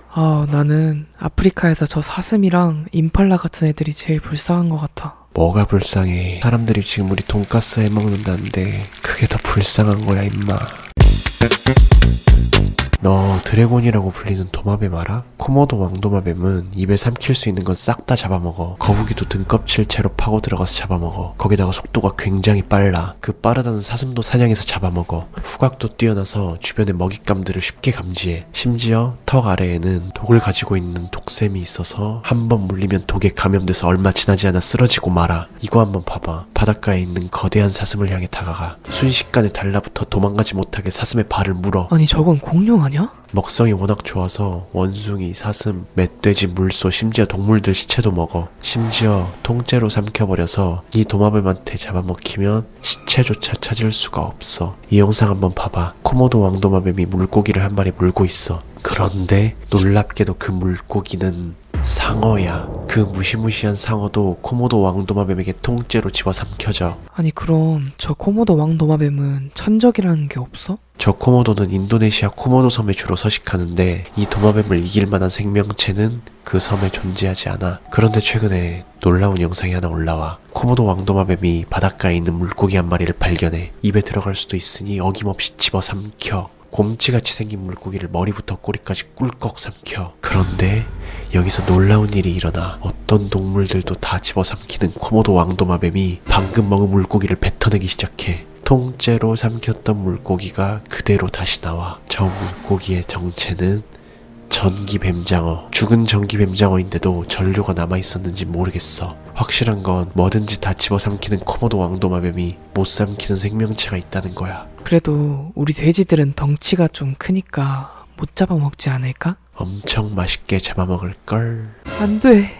나는 아프리카에서 저 사슴이랑 임팔라 같은 애들이 제일 불쌍한 것 같아. 뭐가 불쌍해. 사람들이 지금 우리 돈가스 해먹는다는데 그게 더 불쌍한 거야 임마. 너 드래곤이라고 불리는 도마뱀 알아? 코모도 왕도마뱀은 입에 삼킬 수 있는 건 싹 다 잡아먹어. 거북이도 등껍질 채로 파고 들어가서 잡아먹어. 거기다가 속도가 굉장히 빨라. 그 빠르다는 사슴도 사냥해서 잡아먹어. 후각도 뛰어나서 주변의 먹잇감들을 쉽게 감지해. 심지어 턱 아래에는 독을 가지고 있는 독샘이 있어서 한번 물리면 독에 감염돼서 얼마 지나지 않아 쓰러지고 말아. 이거 한번 봐봐. 바닷가에 있는 거대한 사슴을 향해 다가가. 순식간에 달라붙어 도망가지 못하게 사슴의 발을 물어. 아니 저건 공룡 아니야? 먹성이 워낙 좋아서 원숭이, 사슴, 멧돼지, 물소, 심지어 동물들 시체도 먹어. 심지어 통째로 삼켜버려서 이 도마뱀한테 잡아먹히면 시체조차 찾을 수가 없어. 이 영상 한번 봐봐. 코모도 왕도마뱀이 물고기를 한 마리 물고 있어. 그런데 놀랍게도 그 물고기는 상어야. 그 무시무시한 상어도 코모도 왕도마뱀에게 통째로 집어삼켜져. 아니 그럼 저 코모도 왕도마뱀은 천적이라는 게 없어? 저 코모도는 인도네시아 코모도 섬에 주로 서식하는데 이 도마뱀을 이길 만한 생명체는 그 섬에 존재하지 않아. 그런데 최근에 놀라운 영상이 하나 올라와. 코모도 왕도마뱀이 바닷가에 있는 물고기 한 마리를 발견해. 입에 들어갈 수도 있으니 어김없이 집어삼켜. 곰치같이 생긴 물고기를 머리부터 꼬리까지 꿀꺽 삼켜. 그런데 여기서 놀라운 일이 일어나. 어떤 동물들도 다 집어삼키는 코모도 왕도마뱀이 방금 먹은 물고기를 뱉어내기 시작해. 통째로 삼켰던 물고기가 그대로 다시 나와. 저 물고기의 정체는 전기뱀장어. 죽은 전기뱀장어인데도 전류가 남아있었는지 모르겠어. 확실한 건 뭐든지 다 집어삼키는 코모도 왕도마뱀이 못 삼키는 생명체가 있다는 거야. 그래도 우리 돼지들은 덩치가 좀 크니까 못 잡아먹지 않을까? 엄청 맛있게 잡아먹을걸. 안 돼.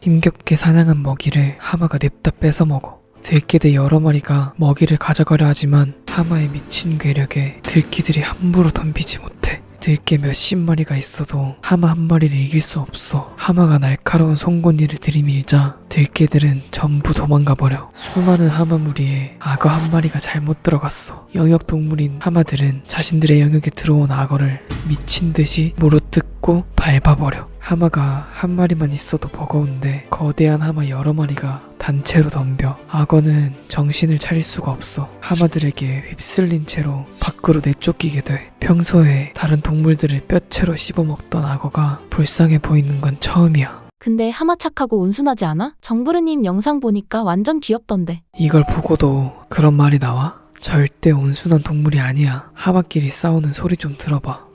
힘겹게 사냥한 먹이를 하마가 냅다 뺏어먹어. 들깨들 여러 마리가 먹이를 가져가려 하지만 하마의 미친 괴력에 들키들이 함부로 덤비지 못해. 들깨 몇십 마리가 있어도 하마 한 마리를 이길 수 없어. 하마가 날카로운 송곳니를 들이밀자 들깨들은 전부 도망가 버려. 수많은 하마 무리에 악어 한 마리가 잘못 들어갔어. 영역 동물인 하마들은 자신들의 영역에 들어온 악어를 미친 듯이 물어뜯고 밟아버려. 하마가 한 마리만 있어도 버거운데 거대한 하마 여러 마리가 단체로 덤벼. 악어는 정신을 차릴 수가 없어. 하마들에게 휩쓸린 채로 밖으로 내쫓기게 돼. 평소에 다른 동물들을 뼈채로 씹어먹던 악어가 불쌍해 보이는 건 처음이야. 근데 하마 착하고 온순하지 않아? 정부르님 영상 보니까 완전 귀엽던데. 이걸 보고도 그런 말이 나와? 절대 온순한 동물이 아니야. 하마끼리 싸우는 소리 좀 들어봐.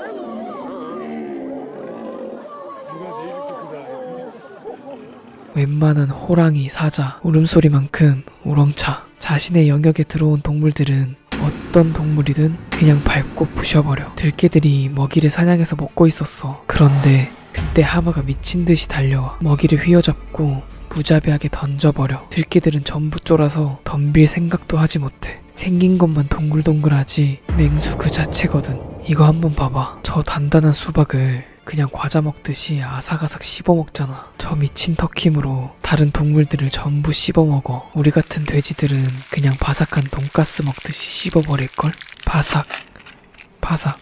웬만한 호랑이, 사자, 울음소리만큼 우렁차. 자신의 영역에 들어온 동물들은 어떤 동물이든 그냥 밟고 부셔버려. 들깨들이 먹이를 사냥해서 먹고 있었어. 그런데 그때 하마가 미친 듯이 달려와 먹이를 휘어잡고 무자비하게 던져버려. 들깨들은 전부 쫄아서 덤빌 생각도 하지 못해. 생긴 것만 동글동글하지 맹수 그 자체거든. 이거 한번 봐봐. 저 단단한 수박을 그냥 과자 먹듯이 아삭아삭 씹어먹잖아. 저 미친 턱힘으로 다른 동물들을 전부 씹어먹어. 우리 같은 돼지들은 그냥 바삭한 돈가스 먹듯이 씹어버릴걸? 바삭 바삭.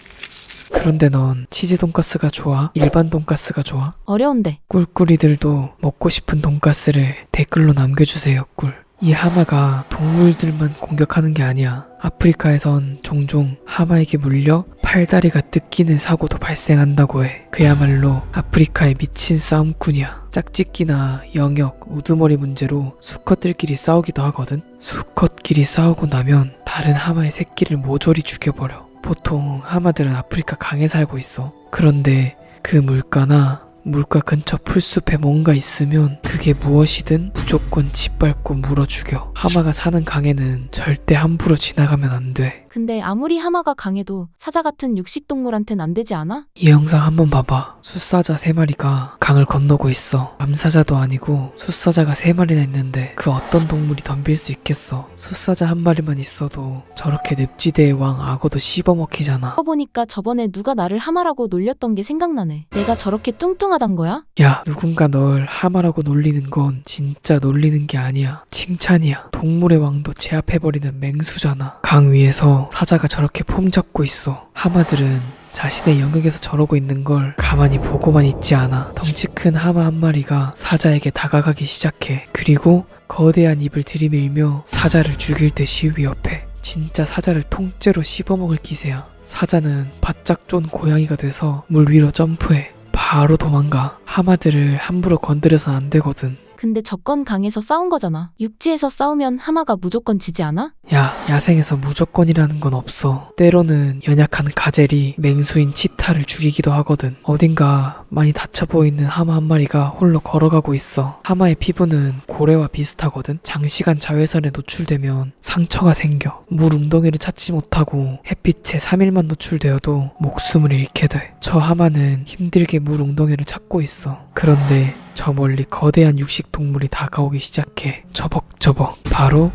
그런데 넌 치즈 돈가스가 좋아? 일반 돈가스가 좋아? 어려운데. 꿀꿀이들도 먹고 싶은 돈가스를 댓글로 남겨주세요. 꿀. 이 하마가 동물들만 공격하는 게 아니야. 아프리카에선 종종 하마에게 물려 팔다리가 뜯기는 사고도 발생한다고 해. 그야말로 아프리카의 미친 싸움꾼이야. 짝짓기나 영역, 우두머리 문제로 수컷들끼리 싸우기도 하거든. 수컷끼리 싸우고 나면 다른 하마의 새끼를 모조리 죽여버려. 보통 하마들은 아프리카 강에 살고 있어. 그런데 그 물가 근처 풀숲에 뭔가 있으면 그게 무엇이든 무조건 짓밟고 물어 죽여. 하마가 사는 강에는 절대 함부로 지나가면 안 돼. 근데 아무리 하마가 강해도 사자 같은 육식동물한텐 안 되지 않아? 이 영상 한번 봐봐. 숫사자 3마리가 강을 건너고 있어. 암사자도 아니고 숫사자가 3마리나 있는데 그 어떤 동물이 덤빌 수 있겠어. 숫사자 한 마리만 있어도 저렇게 늪지대의 왕 악어도 씹어먹히잖아. 보니까 저번에 누가 나를 하마라고 놀렸던 게 생각나네. 내가 저렇게 뚱뚱하단 거야? 야, 누군가 널 하마라고 놀리는 건 진짜 놀리는 게 아니야. 칭찬이야. 동물의 왕도 제압해버리는 맹수잖아. 강 위에서 사자가 저렇게 폼 잡고 있어. 하마들은 자신의 영역에서 저러고 있는 걸 가만히 보고만 있지 않아. 덩치 큰 하마 한 마리가 사자에게 다가가기 시작해. 그리고 거대한 입을 들이밀며 사자를 죽일 듯이 위협해. 진짜 사자를 통째로 씹어먹을 기세야. 사자는 바짝 쫀 고양이가 돼서 물 위로 점프해. 바로 도망가. 하마들을 함부로 건드려선 안 되거든. 근데 저건 강에서 싸운 거잖아. 육지에서 싸우면 하마가 무조건 지지 않아? 야, 야생에서 무조건이라는 건 없어. 때로는 연약한 가젤이 맹수인 치타를 죽이기도 하거든. 어딘가 많이 다쳐 보이는 하마 한 마리가 홀로 걸어가고 있어. 하마의 피부는 고래와 비슷하거든. 장시간 자외선에 노출되면 상처가 생겨. 물 웅덩이를 찾지 못하고 햇빛에 3일만 노출되어도 목숨을 잃게 돼. 저 하마는 힘들게 물 웅덩이를 찾고 있어. 그런데 저 멀리 거대한 육식 동물이 다가오기 시작해. 저벅저벅. 바로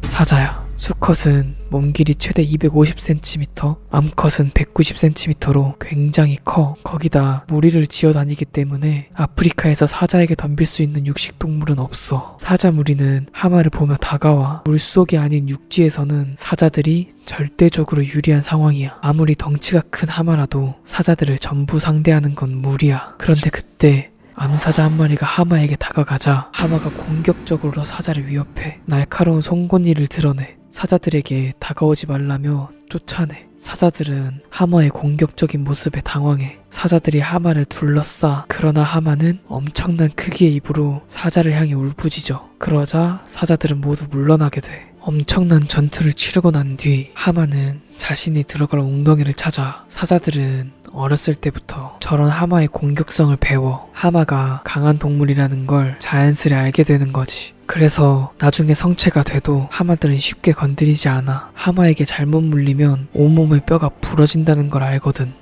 사자야. 수컷은 몸길이 최대 250cm, 암컷은 190cm로 굉장히 커. 거기다 무리를 지어 다니기 때문에 아프리카에서 사자에게 덤빌 수 있는 육식 동물은 없어. 사자 무리는 하마를 보며 다가와. 물속이 아닌 육지에서는 사자들이 절대적으로 유리한 상황이야. 아무리 덩치가 큰 하마라도 사자들을 전부 상대하는 건 무리야. 그런데 그때 암사자 한 마리가 하마에게 다가가자 하마가 공격적으로 사자를 위협해. 날카로운 송곳니를 드러내. 사자들에게 다가오지 말라며 쫓아내. 사자들은 하마의 공격적인 모습에 당황해. 사자들이 하마를 둘러싸. 그러나 하마는 엄청난 크기의 입으로 사자를 향해 울부짖어. 그러자 사자들은 모두 물러나게 돼. 엄청난 전투를 치르고 난 뒤 하마는 자신이 들어갈 웅덩이를 찾아. 사자들은 어렸을 때부터 저런 하마의 공격성을 배워 하마가 강한 동물이라는 걸 자연스레 알게 되는 거지. 그래서 나중에 성체가 돼도 하마들은 쉽게 건드리지 않아. 하마에게 잘못 물리면 온몸의 뼈가 부러진다는 걸 알거든.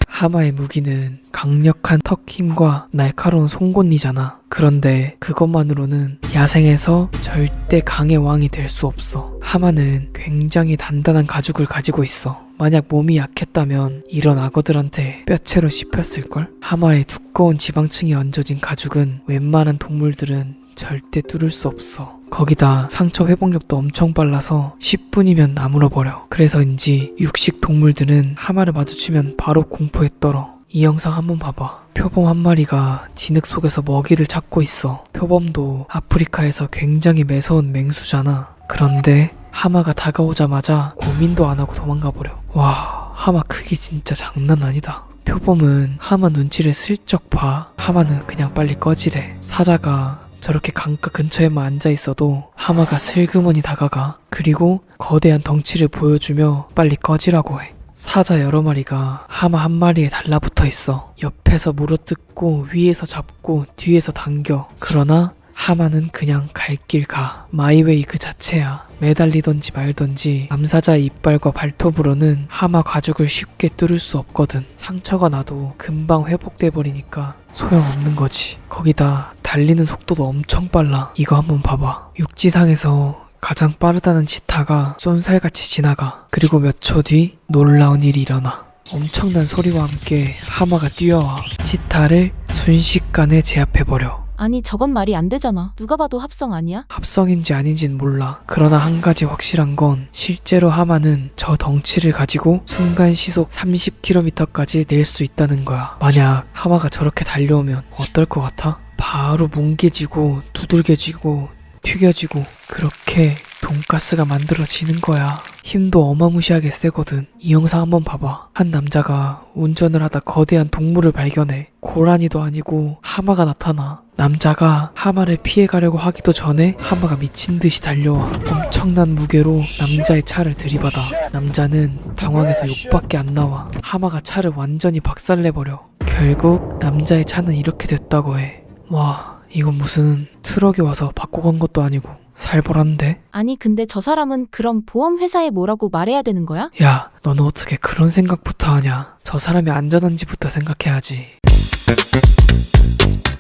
하마의 무기는 강력한 턱 힘과 날카로운 송곳니잖아. 그런데 그것만으로는 야생에서 절대 강의 왕이 될 수 없어. 하마는 굉장히 단단한 가죽을 가지고 있어. 만약 몸이 약했다면 이런 악어들한테 뼈채로 씹혔을걸? 하마의 두꺼운 지방층이 얹어진 가죽은 웬만한 동물들은 절대 뚫을 수 없어. 거기다 상처 회복력도 엄청 빨라서 10분이면 나물어버려. 그래서인지 육식 동물들은 하마를 마주치면 바로 공포에 떨어. 이 영상 한번 봐봐. 표범 한 마리가 진흙 속에서 먹이를 찾고 있어. 표범도 아프리카에서 굉장히 매서운 맹수잖아. 그런데 하마가 다가오자마자 고민도 안 하고 도망가 버려. 와, 하마 크기 진짜 장난 아니다. 표범은 하마 눈치를 슬쩍 봐. 하마는 그냥 빨리 꺼지래. 사자가 저렇게 강가 근처에만 앉아 있어도 하마가 슬그머니 다가가. 그리고 거대한 덩치를 보여주며 빨리 꺼지라고 해. 사자 여러 마리가 하마 한 마리에 달라붙어 있어. 옆에서 물어뜯고 위에서 잡고 뒤에서 당겨. 그러나 하마는 그냥 갈 길 가. 마이웨이 그 자체야. 매달리던지 말던지 암사자의 이빨과 발톱으로는 하마 가죽을 쉽게 뚫을 수 없거든. 상처가 나도 금방 회복돼 버리니까 소용없는 거지. 거기다 달리는 속도도 엄청 빨라. 이거 한번 봐봐. 육지상에서 가장 빠르다는 치타가 쏜살같이 지나가. 그리고 몇 초 뒤 놀라운 일이 일어나. 엄청난 소리와 함께 하마가 뛰어와 치타를 순식간에 제압해버려. 아니 저건 말이 안 되잖아. 누가 봐도 합성 아니야? 합성인지 아닌진 몰라. 그러나 한 가지 확실한 건 실제로 하마는 저 덩치를 가지고 순간 시속 30km까지 낼 수 있다는 거야. 만약 하마가 저렇게 달려오면 어떨 것 같아? 바로 뭉개지고 두들겨지고 튀겨지고 그렇게 돈가스가 만들어지는 거야. 힘도 어마무시하게 세거든. 이 영상 한번 봐봐. 한 남자가 운전을 하다 거대한 동물을 발견해. 고라니도 아니고 하마가 나타나. 남자가 하마를 피해가려고 하기도 전에 하마가 미친 듯이 달려와 엄청난 무게로 남자의 차를 들이받아. 남자는 당황해서 욕밖에 안 나와. 하마가 차를 완전히 박살내버려. 결국 남자의 차는 이렇게 됐다고 해. 와, 이건 무슨 트럭이 와서 바꿔 간 것도 아니고 살벌한데? 아니 근데 저 사람은 그럼 보험회사에 뭐라고 말해야 되는 거야? 야, 너는 어떻게 그런 생각부터 하냐? 저 사람이 안전한지부터 생각해야지.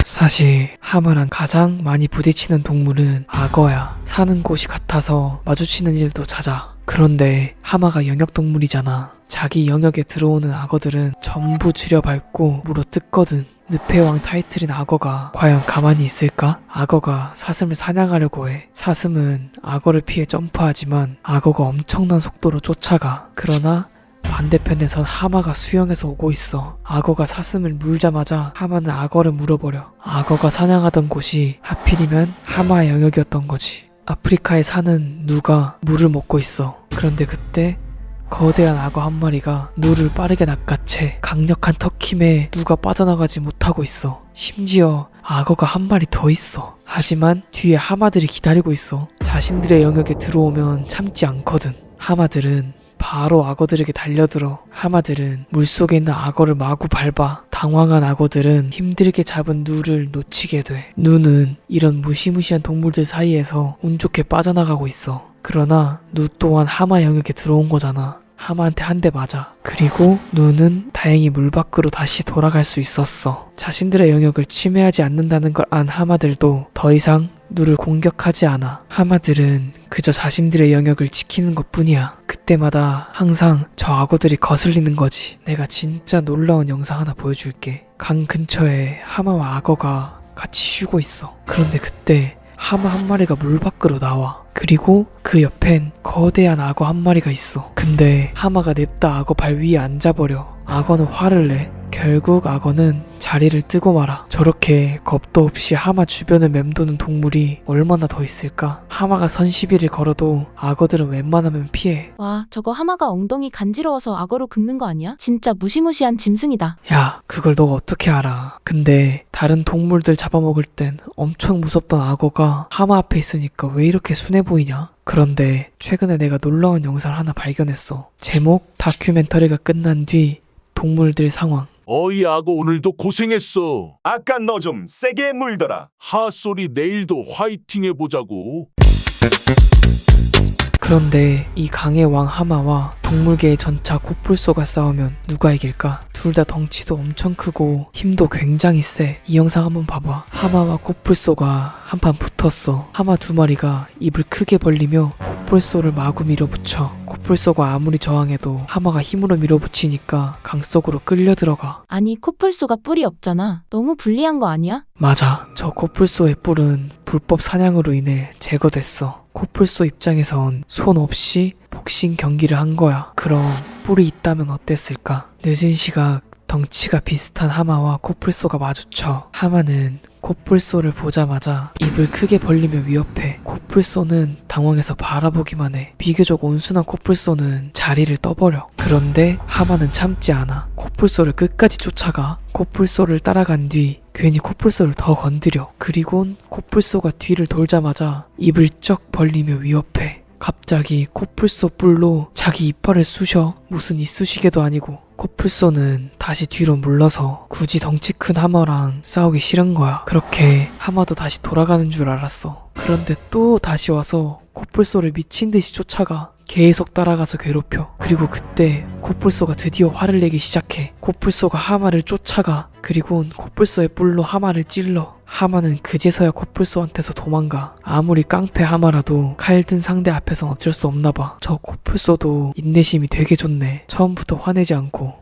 사실 하마랑 가장 많이 부딪히는 동물은 악어야. 사는 곳이 같아서 마주치는 일도 잦아. 그런데 하마가 영역동물이잖아. 자기 영역에 들어오는 악어들은 전부 줄여밟고 물어뜯거든. 늪의 타이틀인 악어가 과연 가만히 있을까? 악어가 사슴을 사냥하려고 해. 사슴은 악어를 피해 점프하지만 악어가 엄청난 속도로 쫓아가. 그러나 반대편에선 하마가 수영해서 오고 있어. 악어가 사슴을 물자마자 하마는 악어를 물어버려. 악어가 사냥하던 곳이 하필이면 하마의 영역이었던 거지. 아프리카에 사는 누가 물을 먹고 있어. 그런데 그때 거대한 악어 한 마리가 누를 빠르게 낚아채 강력한 턱힘에 누가 빠져나가지 못하고 있어. 심지어 악어가 한 마리 더 있어. 하지만 뒤에 하마들이 기다리고 있어. 자신들의 영역에 들어오면 참지 않거든. 하마들은 바로 악어들에게 달려들어. 하마들은 물속에 있는 악어를 마구 밟아. 당황한 악어들은 힘들게 잡은 누를 놓치게 돼. 누는 이런 무시무시한 동물들 사이에서 운 좋게 빠져나가고 있어. 그러나 누 또한 하마 영역에 들어온 거잖아. 하마한테 한 대 맞아. 그리고 누는 다행히 물 밖으로 다시 돌아갈 수 있었어. 자신들의 영역을 침해하지 않는다는 걸 안 하마들도 더 이상 누를 공격하지 않아. 하마들은 그저 자신들의 영역을 지키는 것 뿐이야. 그때마다 항상 저 악어들이 거슬리는 거지. 내가 진짜 놀라운 영상 하나 보여줄게. 강 근처에 하마와 악어가 같이 쉬고 있어. 그런데 그때 하마 한 마리가 물 밖으로 나와. 그리고 그 옆엔 거대한 악어 한 마리가 있어. 근데 하마가 냅다 악어 발 위에 앉아버려. 악어는 화를 내. 결국 악어는 자리를 뜨고 말아. 저렇게 겁도 없이 하마 주변을 맴도는 동물이 얼마나 더 있을까? 하마가 선시비를 걸어도 악어들은 웬만하면 피해. 와 저거 하마가 엉덩이 간지러워서 악어로 긁는 거 아니야? 진짜 무시무시한 짐승이다. 야, 그걸 너가 어떻게 알아? 근데 다른 동물들 잡아먹을 땐 엄청 무섭던 악어가 하마 앞에 있으니까 왜 이렇게 순해 보이냐? 그런데 최근에 내가 놀라운 영상을 하나 발견했어. 제목 다큐멘터리가 끝난 뒤 동물들 상황. 어이 악어 오늘도 고생했어. 아까 너 좀 세게 물더라. 핫소리 내일도 화이팅 해보자고. 그런데 이 강의 왕 하마와 동물계의 전차 코뿔소가 싸우면 누가 이길까? 둘 다 덩치도 엄청 크고 힘도 굉장히 세. 이 영상 한번 봐봐. 하마와 코뿔소가 한판 붙었어. 하마 두 마리가 입을 크게 벌리며 코뿔소를 마구 밀어붙여. 코뿔소가 아무리 저항해도 하마가 힘으로 밀어붙이니까 강 속으로 끌려 들어가. 아니, 코뿔소가 뿔이 없잖아. 너무 불리한 거 아니야? 맞아. 저 코뿔소의 뿔은 불법 사냥으로 인해 제거됐어. 코뿔소 입장에선 손 없이 복싱 경기를 한 거야. 그럼 뿔이 있다면 어땠을까? 늦은 시각 덩치가 비슷한 하마와 코뿔소가 마주쳐. 하마는 코뿔소를 보자마자 입을 크게 벌리며 위협해. 코뿔소는 당황해서 바라보기만 해. 비교적 온순한 코뿔소는 자리를 떠버려. 그런데 하마는 참지 않아. 코뿔소를 끝까지 쫓아가. 코뿔소를 따라간 뒤 괜히 코뿔소를 더 건드려. 그리곤 코뿔소가 뒤를 돌자마자 입을 쩍 벌리며 위협해. 갑자기 코뿔소 뿔로 자기 이빨을 쑤셔. 무슨 이쑤시개도 아니고. 코뿔소는 다시 뒤로 물러서 굳이 덩치 큰 하마랑 싸우기 싫은 거야. 그렇게 하마도 다시 돌아가는 줄 알았어. 그런데 또 다시 와서 코뿔소를 미친 듯이 쫓아가. 계속 따라가서 괴롭혀. 그리고 그때 코뿔소가 드디어 화를 내기 시작해. 코뿔소가 하마를 쫓아가. 그리고 코뿔소의 뿔로 하마를 찔러. 하마는 그제서야 코뿔소한테서 도망가. 아무리 깡패 하마라도 칼 든 상대 앞에선 어쩔 수 없나 봐. 저 코뿔소도 인내심이 되게 좋네. 처음부터 화내지 않고.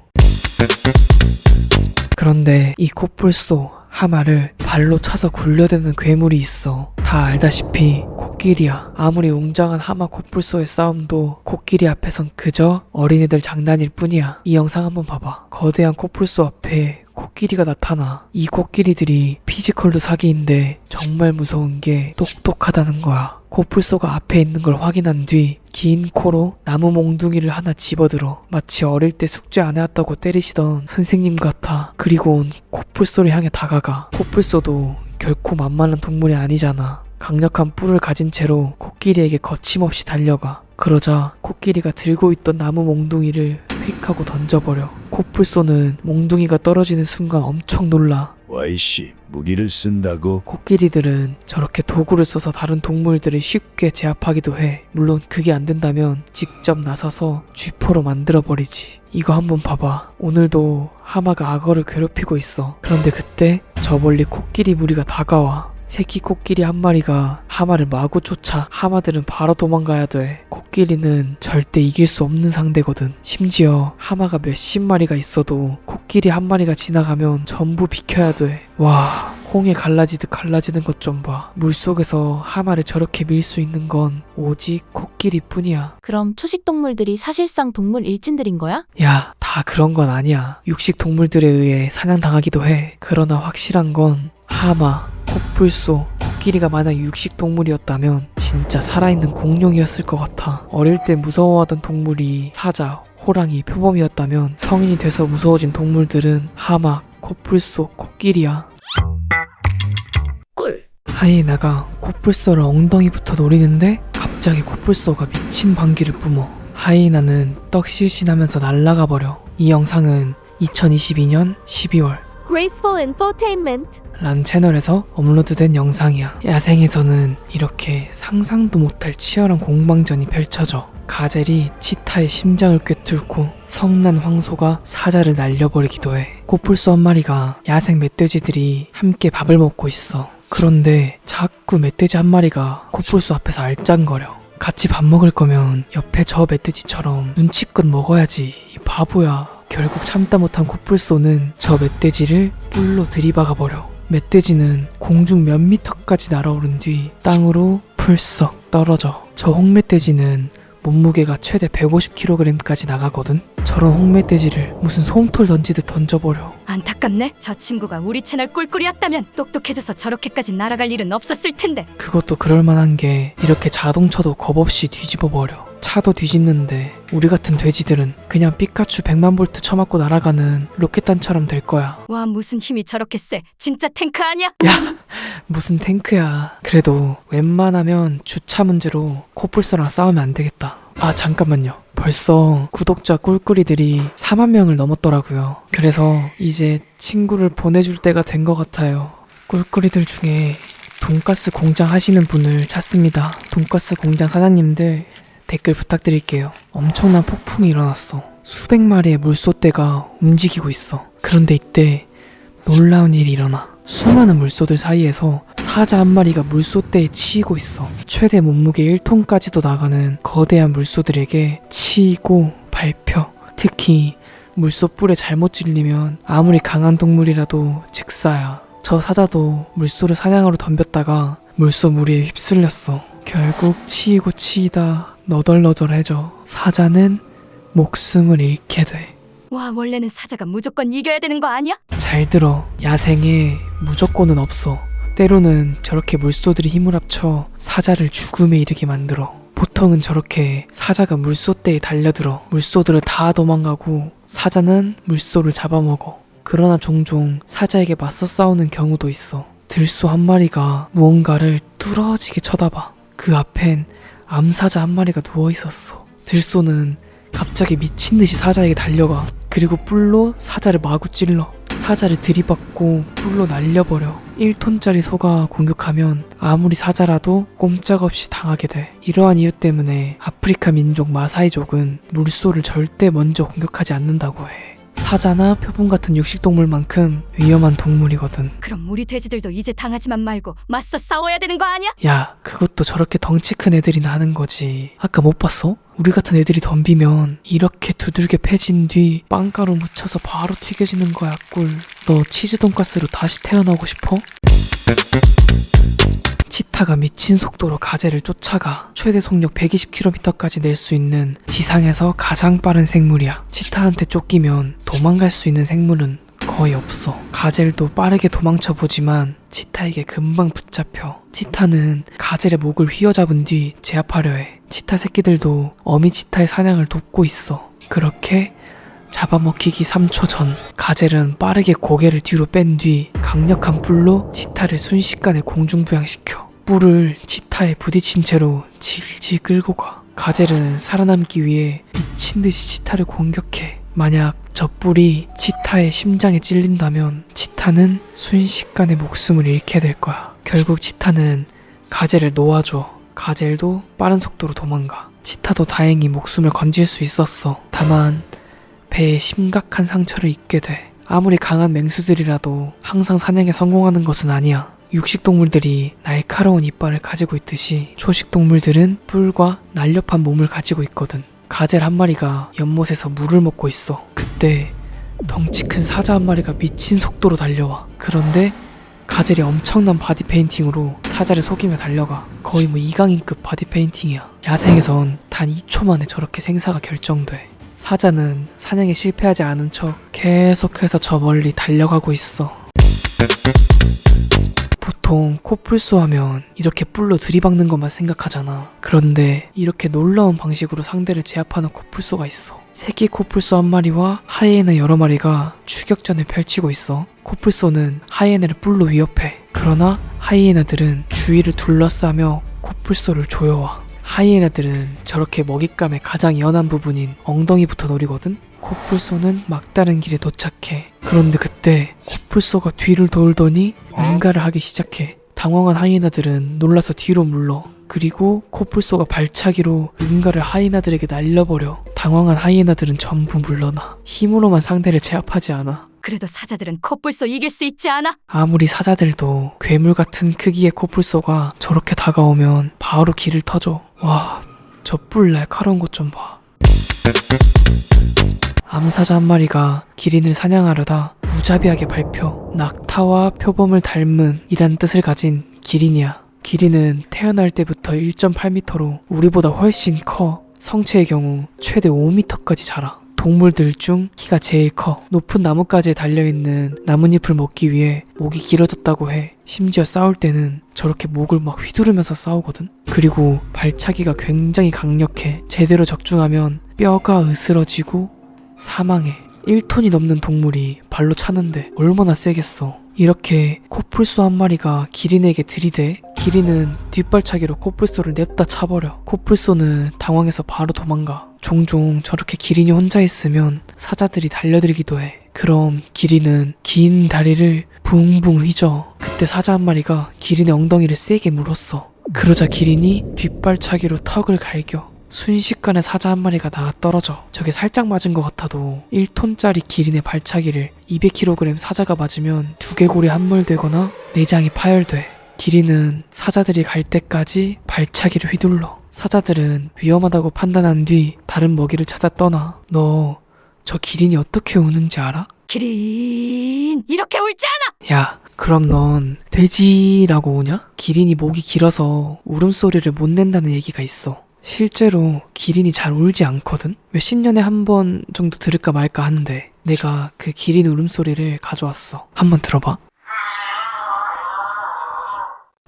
그런데 이 코뿔소 하마를 발로 차서 굴려대는 괴물이 있어. 다 알다시피 코끼리야. 아무리 웅장한 하마 코뿔소의 싸움도 코끼리 앞에선 그저 어린애들 장난일 뿐이야. 이 영상 한번 봐봐. 거대한 코뿔소 앞에 코끼리가 나타나. 이 코끼리들이 피지컬도 사기인데 정말 무서운 게 똑똑하다는 거야. 코뿔소가 앞에 있는 걸 확인한 뒤 긴 코로 나무 몽둥이를 하나 집어들어. 마치 어릴 때 숙제 안 해왔다고 때리시던 선생님 같아. 그리고 코뿔소를 향해 다가가. 코뿔소도 결코 만만한 동물이 아니잖아. 강력한 뿔을 가진 채로 코끼리에게 거침없이 달려가. 그러자 코끼리가 들고 있던 나무 몽둥이를 휙 하고 던져버려. 코뿔소는 몽둥이가 떨어지는 순간 엄청 놀라. 와이씨, 무기를 쓴다고? 코끼리들은 저렇게 도구를 써서 다른 동물들을 쉽게 제압하기도 해. 물론 그게 안 된다면 직접 나서서 쥐포로 만들어버리지. 이거 한번 봐봐. 오늘도 하마가 악어를 괴롭히고 있어. 그런데 그때 저 멀리 코끼리 무리가 다가와. 새끼 코끼리 한 마리가 하마를 마구 쫓아. 하마들은 바로 도망가야 돼. 코끼리는 절대 이길 수 없는 상대거든. 심지어 하마가 몇십 마리가 있어도 코끼리 한 마리가 지나가면 전부 비켜야 돼. 와, 홍해 갈라지듯 갈라지는 것 좀 봐. 물속에서 하마를 저렇게 밀 수 있는 건 오직 코끼리뿐이야. 그럼 초식 동물들이 사실상 동물 일진들인 거야? 야, 다 그런 건 아니야. 육식 동물들에 의해 사냥당하기도 해. 그러나 확실한 건 하마, 코뿔소, 코끼리가 만약 육식 동물이었다면 진짜 살아있는 공룡이었을 것 같아. 어릴 때 무서워하던 동물이 사자, 호랑이, 표범이었다면 성인이 돼서 무서워진 동물들은 하마, 코뿔소, 코끼리야. 하이에나가 코뿔소를 엉덩이부터 노리는데 갑자기 코뿔소가 미친 방귀를 뿜어. 하이에나는 떡실신하면서 날아가 버려. 이 영상은 2022년 12월 Graceful Infotainment. 란 채널에서 업로드된 영상이야. 야생에서는 이렇게 상상도 못할 치열한 공방전이 펼쳐져. 가젤이 치타의 심장을 꿰뚫고 성난 황소가 사자를 날려버리기도 해. 코뿔소 한 마리가 야생 멧돼지들이 함께 밥을 먹고 있어. 그런데 자꾸 멧돼지 한 마리가 코뿔소 앞에서 알짱거려. 같이 밥 먹을 거면 옆에 저 멧돼지처럼 눈치껏 먹어야지, 이 바보야. 결국 참다 못한 코뿔소는 저 멧돼지를 뿔로 들이박아 버려. 멧돼지는 공중 몇 미터까지 날아오른 뒤 땅으로 풀썩 떨어져. 저 홍멧돼지는 몸무게가 최대 150kg까지 나가거든. 저런 홍멧돼지를 무슨 솜털 던지듯 던져버려. 안타깝네. 저 친구가 우리 채널 꿀꿀이었다면 똑똑해져서 저렇게까지 날아갈 일은 없었을 텐데. 그것도 그럴만한 게 이렇게 자동차도 겁없이 뒤집어버려. 차도 뒤집는데 우리 같은 돼지들은 그냥 피카츄 100만 볼트 쳐맞고 날아가는 로켓단처럼 될 거야. 와, 무슨 힘이 저렇게 세? 진짜 탱크 아니야? 무슨 탱크야. 그래도 웬만하면 주차 문제로 코뿔소랑 싸우면 안 되겠다. 아, 잠깐만요. 벌써 구독자 꿀꿀이들이 4만 명을 넘었더라고요. 그래서 이제 친구를 보내줄 때가 된 것 같아요. 꿀꿀이들 중에 돈가스 공장 하시는 분을 찾습니다. 돈가스 공장 사장님들 댓글 부탁드릴게요. 엄청난 폭풍이 일어났어. 수백 마리의 물소떼가 움직이고 있어. 그런데 이때 놀라운 일이 일어나. 수많은 물소들 사이에서 사자 한 마리가 물소떼에 치이고 있어. 최대 몸무게 1톤까지도 나가는 거대한 물소들에게 치이고 밟혀. 특히 물소 뿔에 잘못 찔리면 아무리 강한 동물이라도 즉사야. 저 사자도 물소를 사냥하러 덤볐다가 물소 무리에 휩쓸렸어. 결국 치이고 치이다 너덜너덜해져 사자는 목숨을 잃게 돼. 와, 원래는 사자가 무조건 이겨야 되는 거 아니야? 잘 들어. 야생에 무조건은 없어. 때로는 저렇게 물소들이 힘을 합쳐 사자를 죽음에 이르게 만들어. 보통은 저렇게 사자가 물소떼에 달려들어 물소들은 다 도망가고 사자는 물소를 잡아먹어. 그러나 종종 사자에게 맞서 싸우는 경우도 있어. 들소 한 마리가 무언가를 뚫어지게 쳐다봐. 그 앞엔 암사자 한 마리가 누워있었어. 들소는 갑자기 미친듯이 사자에게 달려가. 그리고 뿔로 사자를 마구 찔러. 사자를 들이받고 뿔로 날려버려. 1톤짜리 소가 공격하면 아무리 사자라도 꼼짝없이 당하게 돼. 이러한 이유 때문에 아프리카 민족 마사이족은 물소를 절대 먼저 공격하지 않는다고 해. 사자나 표범 같은 육식동물만큼 위험한 동물이거든. 그럼 우리 돼지들도 이제 당하지만 말고 맞서 싸워야 되는 거 아니야? 야, 그것도 저렇게 덩치 큰 애들이나 하는 거지. 아까 못 봤어? 우리 같은 애들이 덤비면 이렇게 두들겨 패진 뒤 빵가루 묻혀서 바로 튀겨지는 거야, 꿀. 너 치즈 돈가스로 다시 태어나고 싶어? 치타가 미친 속도로 가젤을 쫓아가. 최대 속력 120km까지 낼 수 있는 지상에서 가장 빠른 생물이야. 치타한테 쫓기면 도망갈 수 있는 생물은 거의 없어. 가젤도 빠르게 도망쳐보지만 치타에게 금방 붙잡혀. 치타는 가젤의 목을 휘어잡은 뒤 제압하려 해. 치타 새끼들도 어미 치타의 사냥을 돕고 있어. 그렇게 잡아먹히기 3초 전 가젤은 빠르게 고개를 뒤로 뺀 뒤 강력한 뿔로 치타를 순식간에 공중부양시켜. 뿔을 치타에 부딪힌 채로 질질 끌고 가. 가젤은 살아남기 위해 미친듯이 치타를 공격해. 만약 저 뿔이 치타의 심장에 찔린다면 치타는 순식간에 목숨을 잃게 될 거야. 결국 치타는 가젤을 놓아줘. 가젤도 빠른 속도로 도망가. 치타도 다행히 목숨을 건질 수 있었어. 다만 배에 심각한 상처를 입게 돼. 아무리 강한 맹수들이라도 항상 사냥에 성공하는 것은 아니야. 육식동물들이 날카로운 이빨을 가지고 있듯이 초식동물들은 뿔과 날렵한 몸을 가지고 있거든. 가젤 한 마리가 연못에서 물을 먹고 있어. 그때 덩치 큰 사자 한 마리가 미친 속도로 달려와. 그런데 가젤이 엄청난 바디 페인팅으로 사자를 속이며 달려가. 거의 이강인급 바디 페인팅이야. 야생에선 단 2초 만에 저렇게 생사가 결정돼. 사자는 사냥에 실패하지 않은 척 계속해서 저 멀리 달려가고 있어. 보통 코뿔소 하면 이렇게 뿔로 들이박는 것만 생각하잖아. 그런데 이렇게 놀라운 방식으로 상대를 제압하는 코뿔소가 있어. 새끼 코뿔소 한 마리와 하이에나 여러 마리가 추격전을 펼치고 있어. 코뿔소는 하이에나를 뿔로 위협해. 그러나 하이에나들은 주위를 둘러싸며 코뿔소를 조여와. 하이에나들은 저렇게 먹잇감의 가장 연한 부분인 엉덩이부터 노리거든. 코뿔소는 막다른 길에 도착해. 그런데 그때 코뿔소가 뒤를 돌더니 응가를 하기 시작해. 당황한 하이에나들은 놀라서 뒤로 물러. 그리고 코뿔소가 발차기로 응가를 하이에나들에게 날려버려. 당황한 하이에나들은 전부 물러나. 힘으로만 상대를 제압하지 않아. 그래도 사자들은 코뿔소 이길 수 있지 않아? 아무리 사자들도 괴물 같은 크기의 코뿔소가 저렇게 다가오면 바로 길을 터줘. 와, 저 뿔 날카로운 것 좀 봐. 암사자 한 마리가 기린을 사냥하려다 무자비하게 밟혀. 낙타와 표범을 닮은 이란 뜻을 가진 기린이야. 기린은 태어날 때부터 1.8m로 우리보다 훨씬 커. 성체의 경우 최대 5m까지 자라. 동물들 중 키가 제일 커. 높은 나뭇가지에 달려있는 나뭇잎을 먹기 위해 목이 길어졌다고 해. 심지어 싸울 때는 저렇게 목을 막 휘두르면서 싸우거든. 그리고 발차기가 굉장히 강력해. 제대로 적중하면 뼈가 으스러지고 사망해. 1톤이 넘는 동물이 발로 차는데 얼마나 세겠어. 이렇게 코뿔소 한 마리가 기린에게 들이대. 기린은 뒷발차기로 코뿔소를 냅다 차버려. 코뿔소는 당황해서 바로 도망가. 종종 저렇게 기린이 혼자 있으면 사자들이 달려들기도 해. 그럼 기린은 긴 다리를 붕붕 휘저. 그때 사자 한 마리가 기린의 엉덩이를 세게 물었어. 그러자 기린이 뒷발차기로 턱을 갈겨. 순식간에 사자 한 마리가 나가 떨어져. 저게 살짝 맞은 것 같아도 1톤짜리 기린의 발차기를 200kg 사자가 맞으면 두개골이 함몰되거나 내장이 파열돼. 기린은 사자들이 갈 때까지 발차기를 휘둘러. 사자들은 위험하다고 판단한 뒤 다른 먹이를 찾아 떠나. 너 저 기린이 어떻게 우는지 알아? 기린 이렇게 울지 않아. 야, 그럼 넌 돼지라고 우냐? 기린이 목이 길어서 울음소리를 못 낸다는 얘기가 있어. 실제로 기린이 잘 울지 않거든? 몇십 년에 한 번 정도 들을까 말까 하는데 내가 그 기린 울음소리를 가져왔어. 한번 들어봐.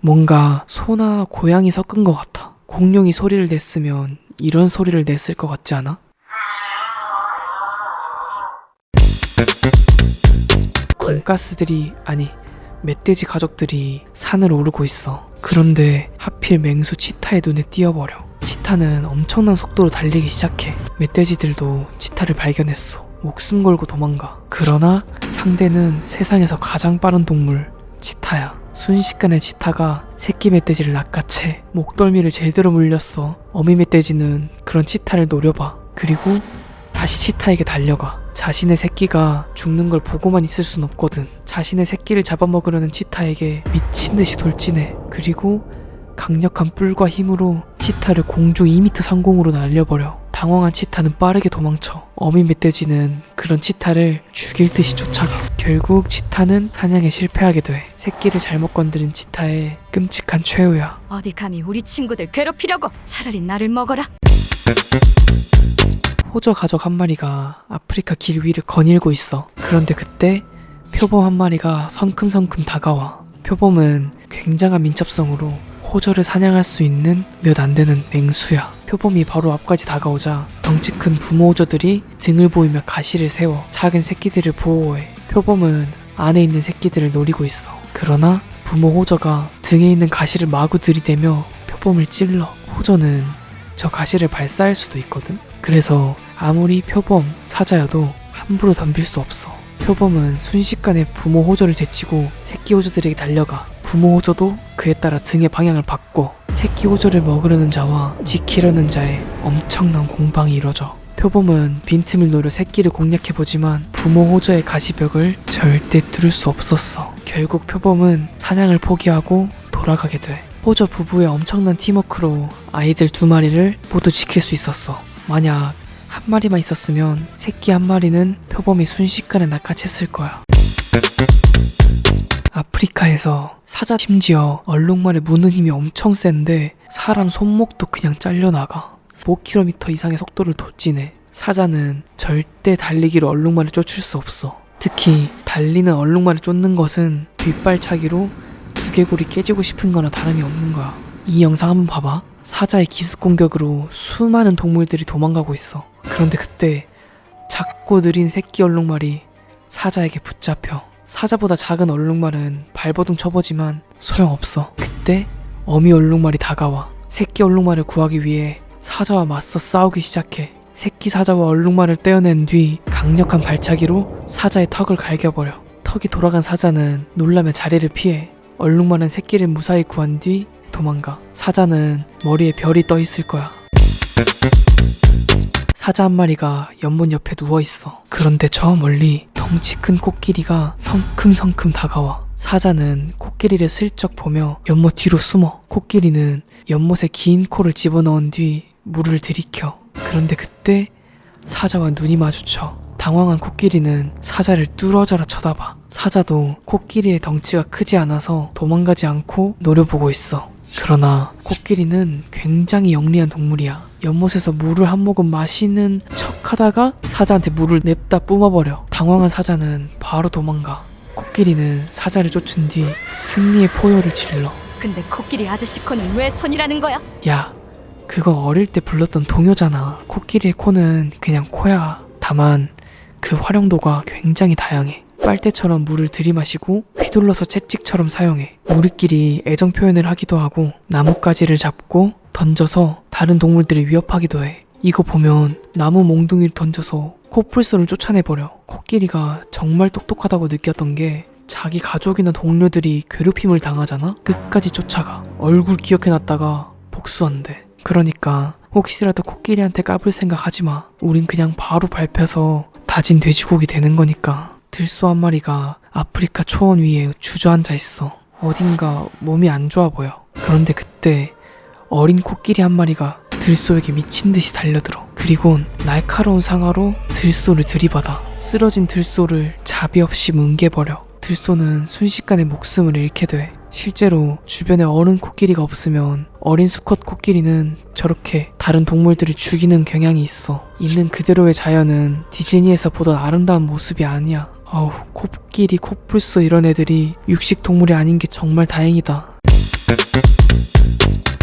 뭔가 소나 고양이 섞은 것 같아. 공룡이 소리를 냈으면 이런 소리를 냈을 것 같지 않아? 멧돼지 가족들이 산을 오르고 있어. 그런데 하필 맹수 치타의 눈에 띄어버려. 치타는 엄청난 속도로 달리기 시작해. 멧돼지들도 치타를 발견했어. 목숨 걸고 도망가. 그러나 상대는 세상에서 가장 빠른 동물 치타야. 순식간에 치타가 새끼 멧돼지를 낚아채 목덜미를 제대로 물렸어. 어미 멧돼지는 그런 치타를 노려봐. 그리고 다시 치타에게 달려가. 자신의 새끼가 죽는 걸 보고만 있을 순 없거든. 자신의 새끼를 잡아먹으려는 치타에게 미친듯이 돌진해. 그리고 강력한 뿔과 힘으로 치타를 공중 2m 상공으로 날려버려. 당황한 치타는 빠르게 도망쳐. 어미 멧돼지는 그런 치타를 죽일 듯이 쫓아가. 결국 치타는 사냥에 실패하게 돼. 새끼를 잘못 건드린 치타의 끔찍한 최후야. 어디 감히 우리 친구들 괴롭히려고. 차라리 나를 먹어라. 호저 가족 한 마리가 아프리카 길 위를 거닐고 있어. 그런데 그때 표범 한 마리가 성큼성큼 다가와. 표범은 굉장한 민첩성으로 호저를 사냥할 수 있는 몇 안 되는 맹수야. 표범이 바로 앞까지 다가오자 덩치 큰 부모 호저들이 등을 보이며 가시를 세워 작은 새끼들을 보호해. 표범은 안에 있는 새끼들을 노리고 있어. 그러나 부모 호저가 등에 있는 가시를 마구 들이대며 표범을 찔러. 호저는 저 가시를 발사할 수도 있거든. 그래서 아무리 표범, 사자여도 함부로 덤빌 수 없어. 표범은 순식간에 부모 호저를 제치고 새끼 호저들에게 달려가. 부모 호저도 그에 따라 등의 방향을 바꿔. 새끼 호저를 먹으려는 자와 지키려는 자의 엄청난 공방이 이뤄져. 표범은 빈틈을 노려 새끼를 공략해보지만 부모 호저의 가시벽을 절대 뚫을 수 없었어. 결국 표범은 사냥을 포기하고 돌아가게 돼. 호저 부부의 엄청난 팀워크로 아이들 2마리를 모두 지킬 수 있었어. 만약 한 마리만 있었으면 새끼 한 마리는 표범이 순식간에 낚아챘을 거야. 아프리카에서 사자 심지어 얼룩말을 무는 힘이 엄청 센데 사람 손목도 그냥 잘려나가. 5km 이상의 속도를 돌진해. 사자는 절대 달리기로 얼룩말을 쫓을 수 없어. 특히 달리는 얼룩말을 쫓는 것은 뒷발차기로 두개골이 깨지고 싶은 거나 다름이 없는 거야. 이 영상 한번 봐봐. 사자의 기습 공격으로 수많은 동물들이 도망가고 있어. 그런데 그때 작고 느린 새끼 얼룩말이 사자에게 붙잡혀. 사자보다 작은 얼룩말은 발버둥 쳐보지만 소용없어. 그때 어미 얼룩말이 다가와. 새끼 얼룩말을 구하기 위해 사자와 맞서 싸우기 시작해. 새끼 사자와 얼룩말을 떼어낸 뒤 강력한 발차기로 사자의 턱을 갈겨버려. 턱이 돌아간 사자는 놀라며 자리를 피해. 얼룩말은 새끼를 무사히 구한 뒤 도망가. 사자는 머리에 별이 떠 있을 거야. 사자 한 마리가 연못 옆에 누워있어. 그런데 저 멀리 덩치 큰 코끼리가 성큼성큼 다가와. 사자는 코끼리를 슬쩍 보며 연못 뒤로 숨어. 코끼리는 연못에 긴 코를 집어넣은 뒤 물을 들이켜. 그런데 그때 사자와 눈이 마주쳐. 당황한 코끼리는 사자를 뚫어져라 쳐다봐. 사자도 코끼리의 덩치가 크지 않아서 도망가지 않고 노려보고 있어. 그러나 코끼리는 굉장히 영리한 동물이야. 연못에서 물을 한 모금 마시는 척 하다가 사자한테 물을 냅다 뿜어버려. 당황한 사자는 바로 도망가. 코끼리는 사자를 쫓은 뒤 승리의 포효를 질러. 근데 코끼리 아저씨 코는 왜 손이라는 거야? 야, 그건 어릴 때 불렀던 동요잖아. 코끼리의 코는 그냥 코야. 다만 그 활용도가 굉장히 다양해. 빨대처럼 물을 들이마시고 휘둘러서 채찍처럼 사용해. 우리끼리 애정 표현을 하기도 하고 나뭇가지를 잡고 던져서 다른 동물들을 위협하기도 해. 이거 보면 나무 몽둥이를 던져서 코뿔소를 쫓아내버려. 코끼리가 정말 똑똑하다고 느꼈던 게 자기 가족이나 동료들이 괴롭힘을 당하잖아? 끝까지 쫓아가. 얼굴 기억해놨다가 복수한대. 그러니까 혹시라도 코끼리한테 까불 생각 하지마. 우린 그냥 바로 밟혀서 다진 돼지고기 되는 거니까. 들소 한 마리가 아프리카 초원 위에 주저앉아 있어. 어딘가 몸이 안 좋아 보여. 그런데 그때 어린 코끼리 한 마리가 들소에게 미친 듯이 달려들어. 그리곤 날카로운 상아로 들소를 들이받아 쓰러진 들소를 자비 없이 뭉개버려. 들소는 순식간에 목숨을 잃게 돼. 실제로 주변에 어른 코끼리가 없으면 어린 수컷 코끼리는 저렇게 다른 동물들을 죽이는 경향이 있어. 있는 그대로의 자연은 디즈니에서 보던 아름다운 모습이 아니야. 어우, 코끼리, 코뿔소 이런 애들이 육식 동물이 아닌 게 정말 다행이다.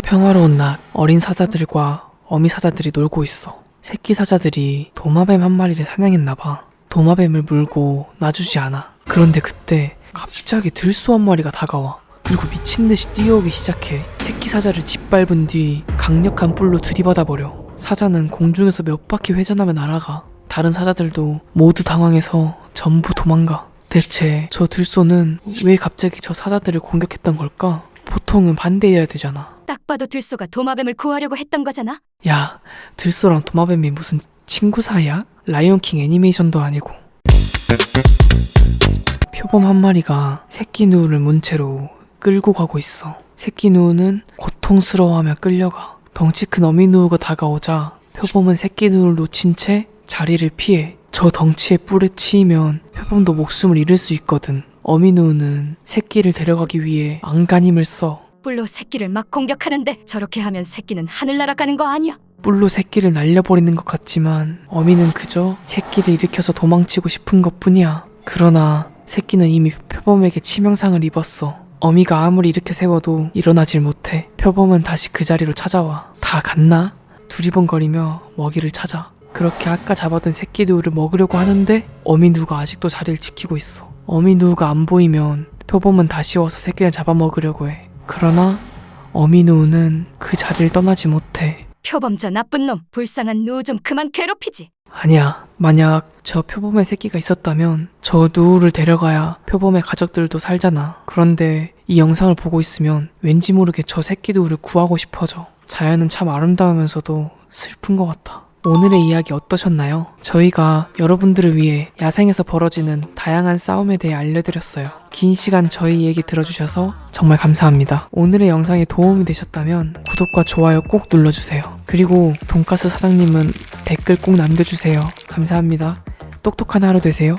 평화로운 낮, 어린 사자들과 어미 사자들이 놀고 있어. 새끼 사자들이 도마뱀 한 마리를 사냥했나봐. 도마뱀을 물고 놔주지 않아. 그런데 그때 갑자기 들소 한 마리가 다가와. 그리고 미친듯이 뛰어오기 시작해. 새끼 사자를 짓밟은 뒤 강력한 뿔로 들이받아버려. 사자는 공중에서 몇 바퀴 회전하며 날아가. 다른 사자들도 모두 당황해서 전부 도망가. 대체 저 들소는 왜 갑자기 저 사자들을 공격했던 걸까? 보통은 반대해야 되잖아. 딱 봐도 들소가 도마뱀을 구하려고 했던 거잖아. 야, 들소랑 도마뱀이 무슨 친구 사이야? 라이온킹 애니메이션도 아니고. 표범 한 마리가 새끼 누우를 문채로 끌고 가고 있어. 새끼 누우는 고통스러워하며 끌려가. 덩치 큰 어미 누우가 다가오자 표범은 새끼 누우를 놓친 채 자리를 피해. 저 덩치의 뿔에 치이면 표범도 목숨을 잃을 수 있거든. 어미 누우는 새끼를 데려가기 위해 안간힘을 써. 뿔로 새끼를 막 공격하는데 저렇게 하면 새끼는 하늘 날아가는 거 아니야? 뿔로 새끼를 날려버리는 것 같지만 어미는 그저 새끼를 일으켜서 도망치고 싶은 것뿐이야. 그러나 새끼는 이미 표범에게 치명상을 입었어. 어미가 아무리 일으켜 세워도 일어나질 못해. 표범은 다시 그 자리로 찾아와. 다 갔나? 두리번거리며 먹이를 찾아. 그렇게 아까 잡아둔 새끼 누우를 먹으려고 하는데 어미 누가 아직도 자리를 지키고 있어. 어미 누우가 안 보이면 표범은 다시 와서 새끼를 잡아먹으려고 해. 그러나 어미 누우는 그 자리를 떠나지 못해. 표범 저 나쁜 놈, 불쌍한 누우 좀 그만 괴롭히지. 아니야. 만약 저 표범의 새끼가 있었다면 저 누우를 데려가야 표범의 가족들도 살잖아. 그런데 이 영상을 보고 있으면 왠지 모르게 저 새끼 누우를 구하고 싶어져. 자연은 참 아름다우면서도 슬픈 것 같아. 오늘의 이야기 어떠셨나요? 저희가 여러분들을 위해 야생에서 벌어지는 다양한 싸움에 대해 알려드렸어요. 긴 시간 저희 얘기 들어주셔서 정말 감사합니다. 오늘의 영상이 도움이 되셨다면 구독과 좋아요 꼭 눌러주세요. 그리고 돈가스 사장님은 댓글 꼭 남겨주세요. 감사합니다. 똑똑한 하루 되세요.